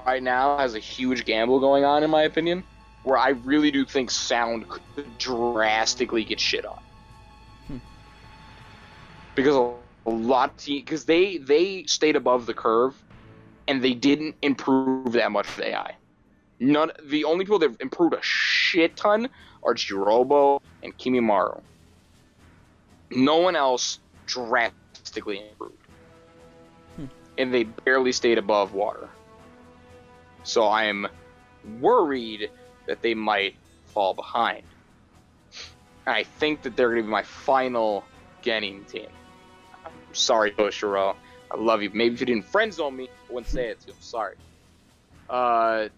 right now has a huge gamble going on, in my opinion, where I really do think Sound could drastically get shit on. Because a lot of teams, because they stayed above the curve, and they didn't improve that much with AI. The only people that have improved a shit ton are Jirobo and Kimimaru. No one else drastically improved. And they barely stayed above water. So I am worried that they might fall behind. I think that they're going to be my final Genin team. I'm sorry, Toshiro. I love you. Maybe if you didn't friend zone me, I wouldn't say it to you. Sorry. The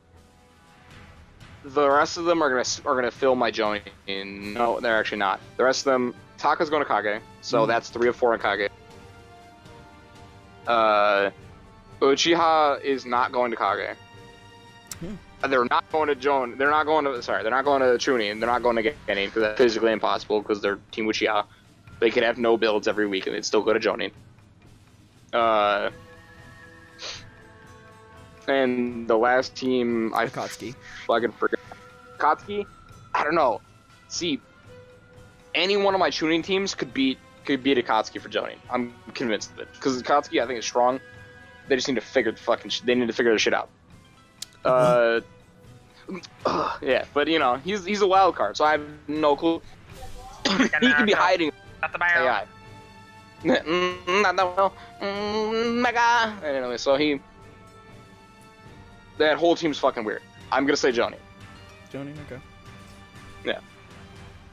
rest of them are gonna fill my Jonin. No, they're actually not. The rest of them, Taka's going to Kage, so that's 3 of 4 in Kage. Uchiha is not going to Kage. They're not going to Jonin. They're not going to Chunin. They're not going to Genin because that's physically impossible because they're Team Uchiha. They could have no builds every week and they'd still go to Jonin. And the last team, I Akatsuki. fucking forgot. Akatsuki? I don't know. See, any one of my Chunin teams could beat Akatsuki for Jonin. I'm convinced of it because Akatsuki, I think, is strong. They just need to figure their shit out. Yeah, but you know, he's a wild card, so I have no clue. He could be hiding. At the barrel. AI. Not that well. Mega. Anyway, so that whole team's fucking weird. I'm gonna say Jonin. Jonin, okay. Yeah.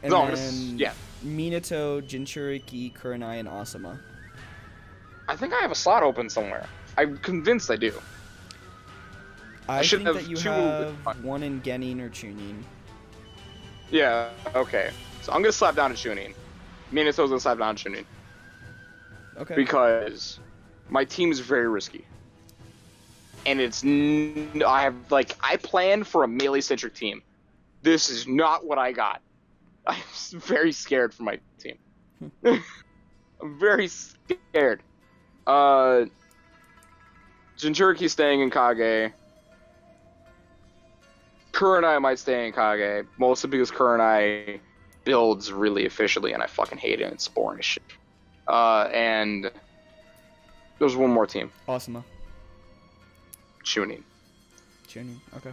And No, then yeah. Minato, Jinchuriki, Kurenai, and Asuma. I think I have a slot open somewhere. I'm convinced I do. I should think have that you 2 have one in Genin or Chunin. Yeah, okay. So I'm gonna slap down to Chunin. Minato's gonna slap down to Chunin. Okay. Because my team is very risky. and I planned for a melee-centric team. This is not what I got. I'm very scared for my team. I'm very scared. Jinchuriki staying in Kage. Kurenai might stay in Kage, mostly because Kurenai builds really efficiently, and I fucking hate it. It's boring as shit. And there's one more team. Asuma. Chunin. Chunin. Okay.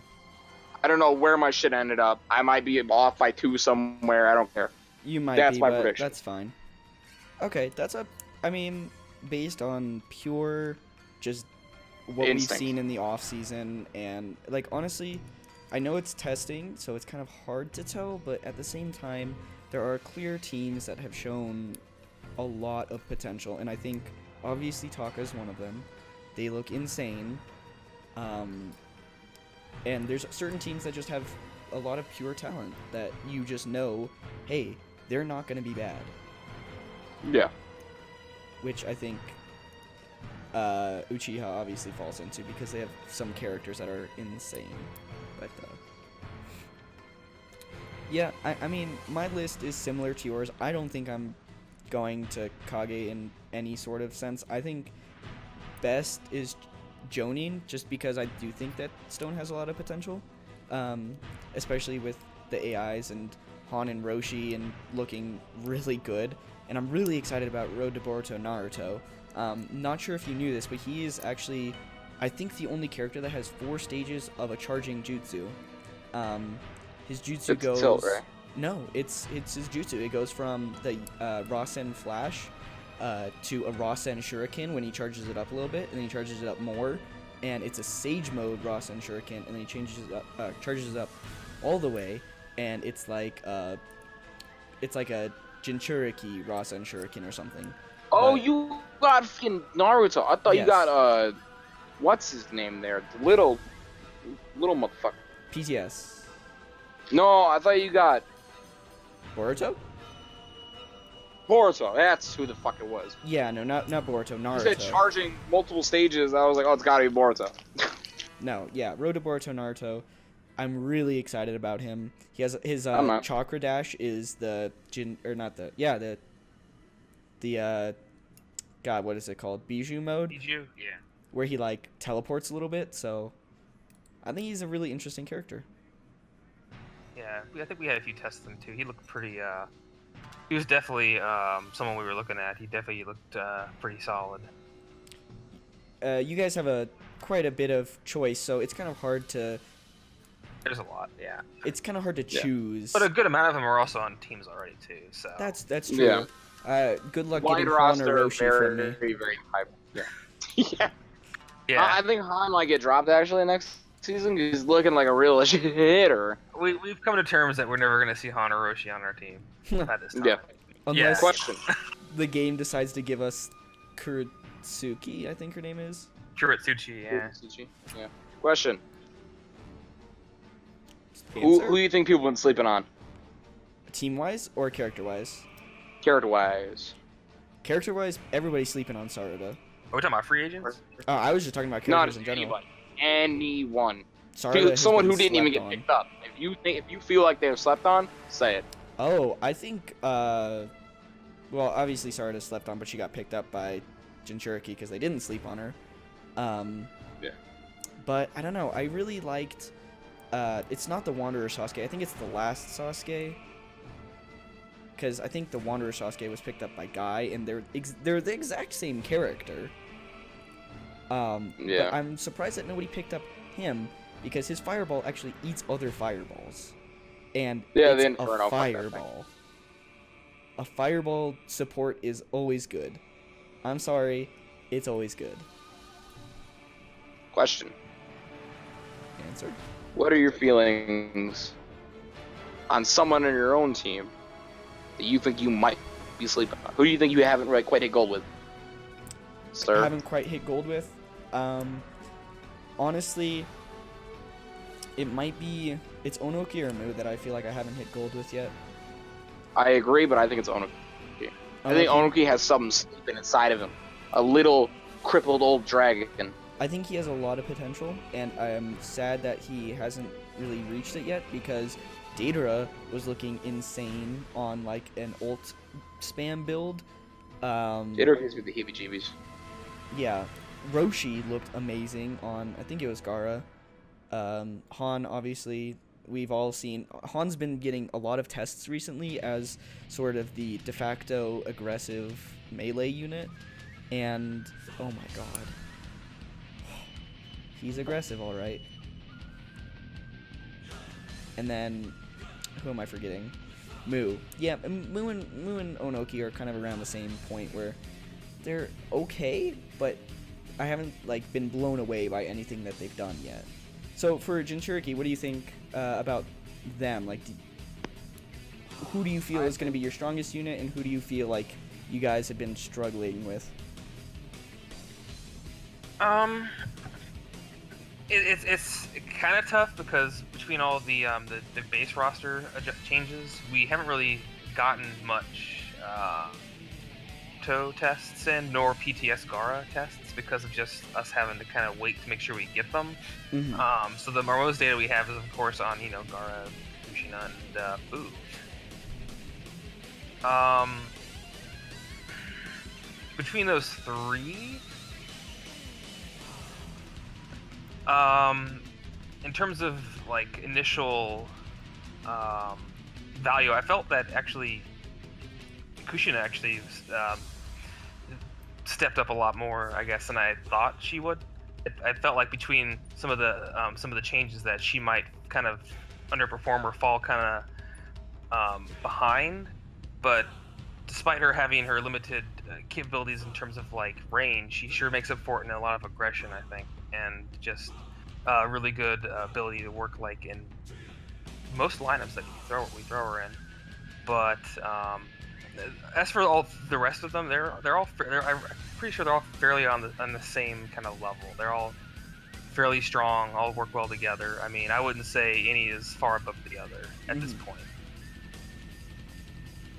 I don't know where my shit ended up. I might be off by 2 somewhere. I don't care. You might That's be, my but prediction. that's fine. Okay, I mean, based on pure, just what Instinct. we've seen in the off season, and like honestly, I know it's testing, so it's kind of hard to tell. But at the same time, there are clear teams that have shown a lot of potential, and I think obviously Taka is one of them. They look insane. And there's certain teams that just have a lot of pure talent that you just know, hey, they're not going to be bad. Yeah. Which I think Uchiha obviously falls into because they have some characters that are insane. But yeah, I mean, my list is similar to yours. I don't think I'm going to Kage in any sort of sense. I think best is Jonin, just because I do think that Stone has a lot of potential, especially with the AIs and Han and Roshi and looking really good. And I'm really excited about Road to Boruto Naruto. Not sure if you knew this, but he is actually, I think, the only character that has 4 stages of a charging jutsu. His jutsu It's goes... tilt, right? No, it's his jutsu. It goes from the Rasen Flash to a Rasen Shuriken when he charges it up a little bit, and then he charges it up more, and it's a Sage Mode Rasen Shuriken, and then he charges it up all the way, and it's like a Jinchuriki Rasen Shuriken or something. Oh, But- you got fucking Naruto. I thought you Yes. got what's his name there? The little motherfucker. PTS. No, I thought you got Boruto? Boruto. That's who the fuck it was. Yeah, no, not Boruto, You Naruto. said charging multiple stages. I was like, oh, it's gotta be Boruto. No, yeah, Road to Boruto Naruto. I'm really excited about him. He has his I'm not. chakra dash is the God, what is it called? Bijou mode, Bijou? Yeah. where he like teleports a little bit. So, I think he's a really interesting character. Yeah, I think we had a few tests of him too. He looked pretty, he was definitely someone we were looking at. He definitely looked pretty solid. You guys have quite a bit of choice, so it's kind of hard to There's a lot, yeah. Yeah. choose. But a good amount of them are also on teams already too, so. That's true. Yeah. Good luck Wide getting Han or roster, Roshi from me. very high. Yeah. Yeah. Yeah, I think Han might get dropped actually next season. He's looking like a real legit hitter. we've come to terms that we're never going to see Han or Roshi on our team at this time. Yeah. Unless Question. the game decides to give us Kuretsuki, I think her name is. Kuretsuchi, yeah. Yeah. Question. Who do you think people have been sleeping on? Team-wise or character-wise? Character-wise. Character-wise, everybody's sleeping on Sarada. Are we talking about free agents? I was just talking about Not characters in general. anybody. Anyone. Sarada has Someone been who didn't even slept get on. picked up. If you feel like they've slept on, say it. Oh, I think, well, obviously Sarada slept on, but she got picked up by Jinchuriki because they didn't sleep on her. Yeah. But, I don't know, I really liked, it's not the Wanderer Sasuke, I think it's the last Sasuke. Because I think the Wanderer Sasuke was picked up by Guy, and they're the exact same character. Yeah. But I'm surprised that nobody picked up him, because his fireball actually eats other fireballs. And Yeah, it's the a Inferno, fuck that thing. fireball. A fireball support is always good. I'm sorry, it's always good. Question. Answer? What are your feelings on someone on your own team that you think you might be sleeping on? Who do you think you haven't quite hit gold with, sir? Haven't quite hit gold with. Honestly, it might be... It's Onoki or Mu that I feel like I haven't hit gold with yet. I agree, but I think it's Onoki. I think Onoki has something sleeping inside of him. A little crippled old dragon. I think he has a lot of potential, and I'm sad that he hasn't really reached it yet, because Datara was looking insane on like an ult spam build. Datara gives me the heebie-jeebies. Yeah, Roshi looked amazing on, I think it was Gara. Han, obviously, we've all seen. Han's been getting a lot of tests recently as sort of the de facto aggressive melee unit, and oh my god. He's aggressive, alright. And then, who am I forgetting? Mu. Yeah, Mu and Onoki are kind of around the same point where they're okay, but I haven't like been blown away by anything that they've done yet. So for Jinchuriki, what do you think about them? Like, who do you feel is going to be your strongest unit, and who do you feel like you guys have been struggling with? It's kind of tough because between all the base roster changes, we haven't really gotten much toe tests in, nor PTS Gara tests, because of just us having to kind of wait to make sure we get them. Mm-hmm. So the most data we have is of course on Gara, Kushina, and Boo. Between those three. In terms of like initial value, I felt that actually Kushina actually stepped up a lot more, I guess, than I thought she would. I felt like between some of the changes that she might kind of underperform or fall kind of behind, but despite her having her limited capabilities in terms of like range, she sure makes up for it in a lot of aggression, I think, and just really good ability to work like in most lineups that we throw her in. But as for all the rest of them, I'm pretty sure they're all fairly on the same kind of level. They're all fairly strong, all work well together. I mean, I wouldn't say any is far above the other at this point.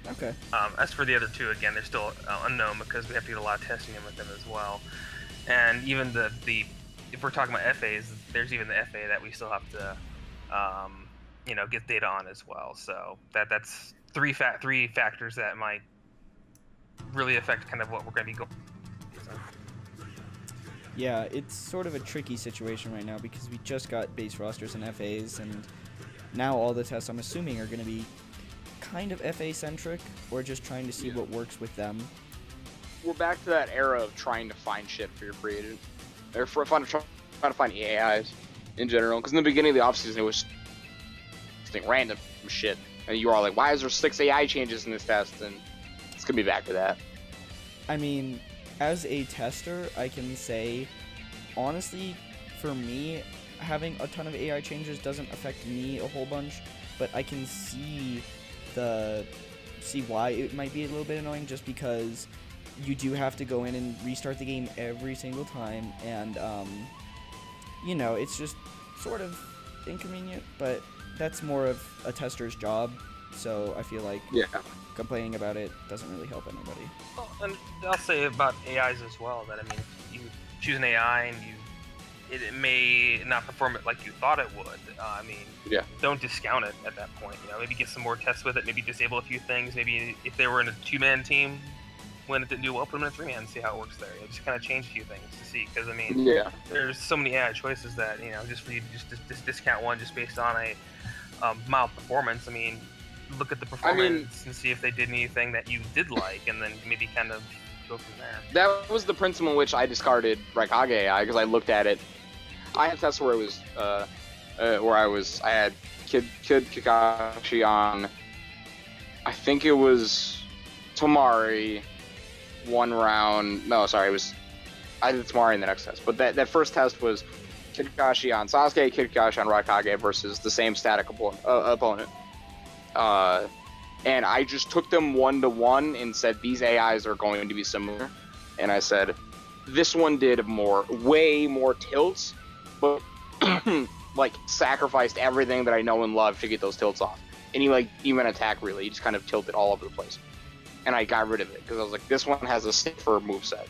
Okay. As for the other two, again, they're still unknown because we have to get a lot of testing in with them as well. And even the if we're talking about FAs, there's even the FA that we still have to get data on as well. So that's three factors that might really affect kind of what we're going to be going. So. Yeah, it's sort of a tricky situation right now because we just got base rosters and FAs, and now all the tests I'm assuming are going to be kind of FA centric, or just trying to see what works with them. We're back to that era of trying to find shit for your creative. Or trying to find AIs in general. Because in the beginning of the offseason, it was random shit. And you were all like, why is there 6 AI changes in this test? And it's going to be back to that. I mean, as a tester, I can say, honestly, for me, having a ton of AI changes doesn't affect me a whole bunch. But I can see why it might be a little bit annoying, just because you do have to go in and restart the game every single time, and it's just sort of inconvenient, but that's more of a tester's job, so I feel like complaining about it doesn't really help anybody. Well, and I'll say about AIs as well, that I mean, you choose an AI and it may not perform it like you thought it would. Don't discount it at that point. Maybe get some more tests with it. Maybe disable a few things. Maybe if they were in a 2-man team, when it didn't do well, put them in a 3-man and see how it works there. Just kind of change a few things to see, because I mean, there's so many AI choices that just for you to just discount one just based on a mild performance. I mean, look at the performance and see if they did anything that you did like, and then maybe kind of go from there. That was the principle in which I discarded Raikage AI, because I looked at it. I had tests where it was, I had Kid Kakashi on, I think it was Tamari, one round. No, sorry, I did Tamari in the next test. But that first test was Kid Kakashi on Sasuke, Kid Kakashi on Raikage versus the same static opponent. And I just took them 1-to-1 and said these AIs are going to be similar. And I said, this one did way more tilts, but like sacrificed everything that I know and love to get those tilts off. And he even attack really, he just kind of tilted all over the place. And I got rid of it because I was like, this one has a stiffer moveset.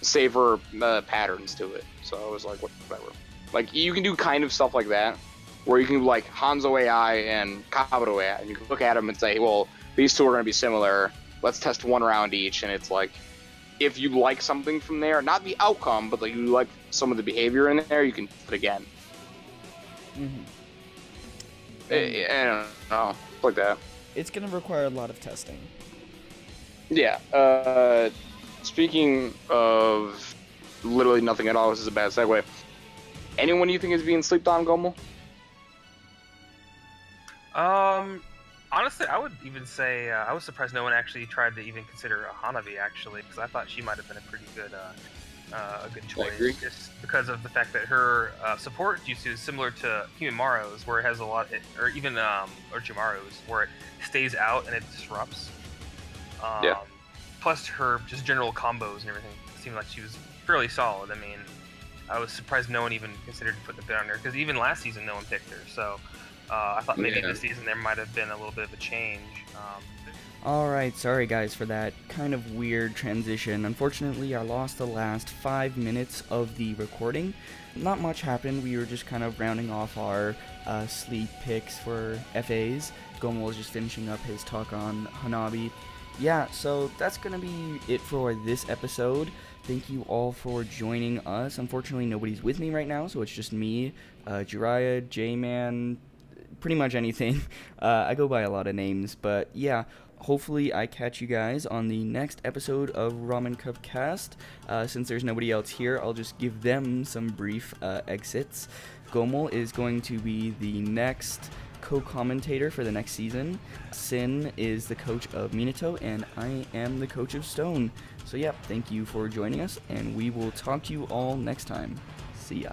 safer patterns to it. So I was like, whatever. Like, you can do kind of stuff like that, where you can do like Hanzo AI and Kabuto AI, and you can look at them and say, well, these two are going to be similar. Let's test one round each, and it's like, if you like something from there, not the outcome, but like you like some of the behavior in there, you can test it again. I don't know, like that. It's gonna require a lot of testing. Yeah. Speaking of literally nothing at all, this is a bad segue. Anyone you think is being slept on, Gomo? Honestly, I would even say I was surprised no one actually tried to even consider Hanabi, actually, because I thought she might have been a pretty good choice, just because of the fact that her support jutsu is similar to Himemaru's, where it has a lot, or even Orochimaru's, where it stays out and it disrupts. Yeah. Plus her just general combos and everything seemed like she was fairly solid. I mean, I was surprised no one even considered putting a bit on her, because even last season no one picked her. So I thought maybe this season there might have been a little bit of a change. Alright, sorry guys for that kind of weird transition. Unfortunately, I lost the last 5 minutes of the recording. Not much happened, we were just kind of rounding off our sleep picks for FAs. Gomo was just finishing up his talk on Hanabi. Yeah, so that's gonna be it for this episode. Thank you all for joining us. Unfortunately, nobody's with me right now, so it's just me, Jiraiya, J-Man, pretty much anything. I go by a lot of names, but yeah, hopefully I catch you guys on the next episode of RamenCup-Cast. Since there's nobody else here, I'll just give them some brief exits. Gomo is going to be the next co-commentator for the next season. Sin is the coach of Minato, and I am the coach of Stone. So yeah, thank you for joining us, and we will talk to you all next time. See ya.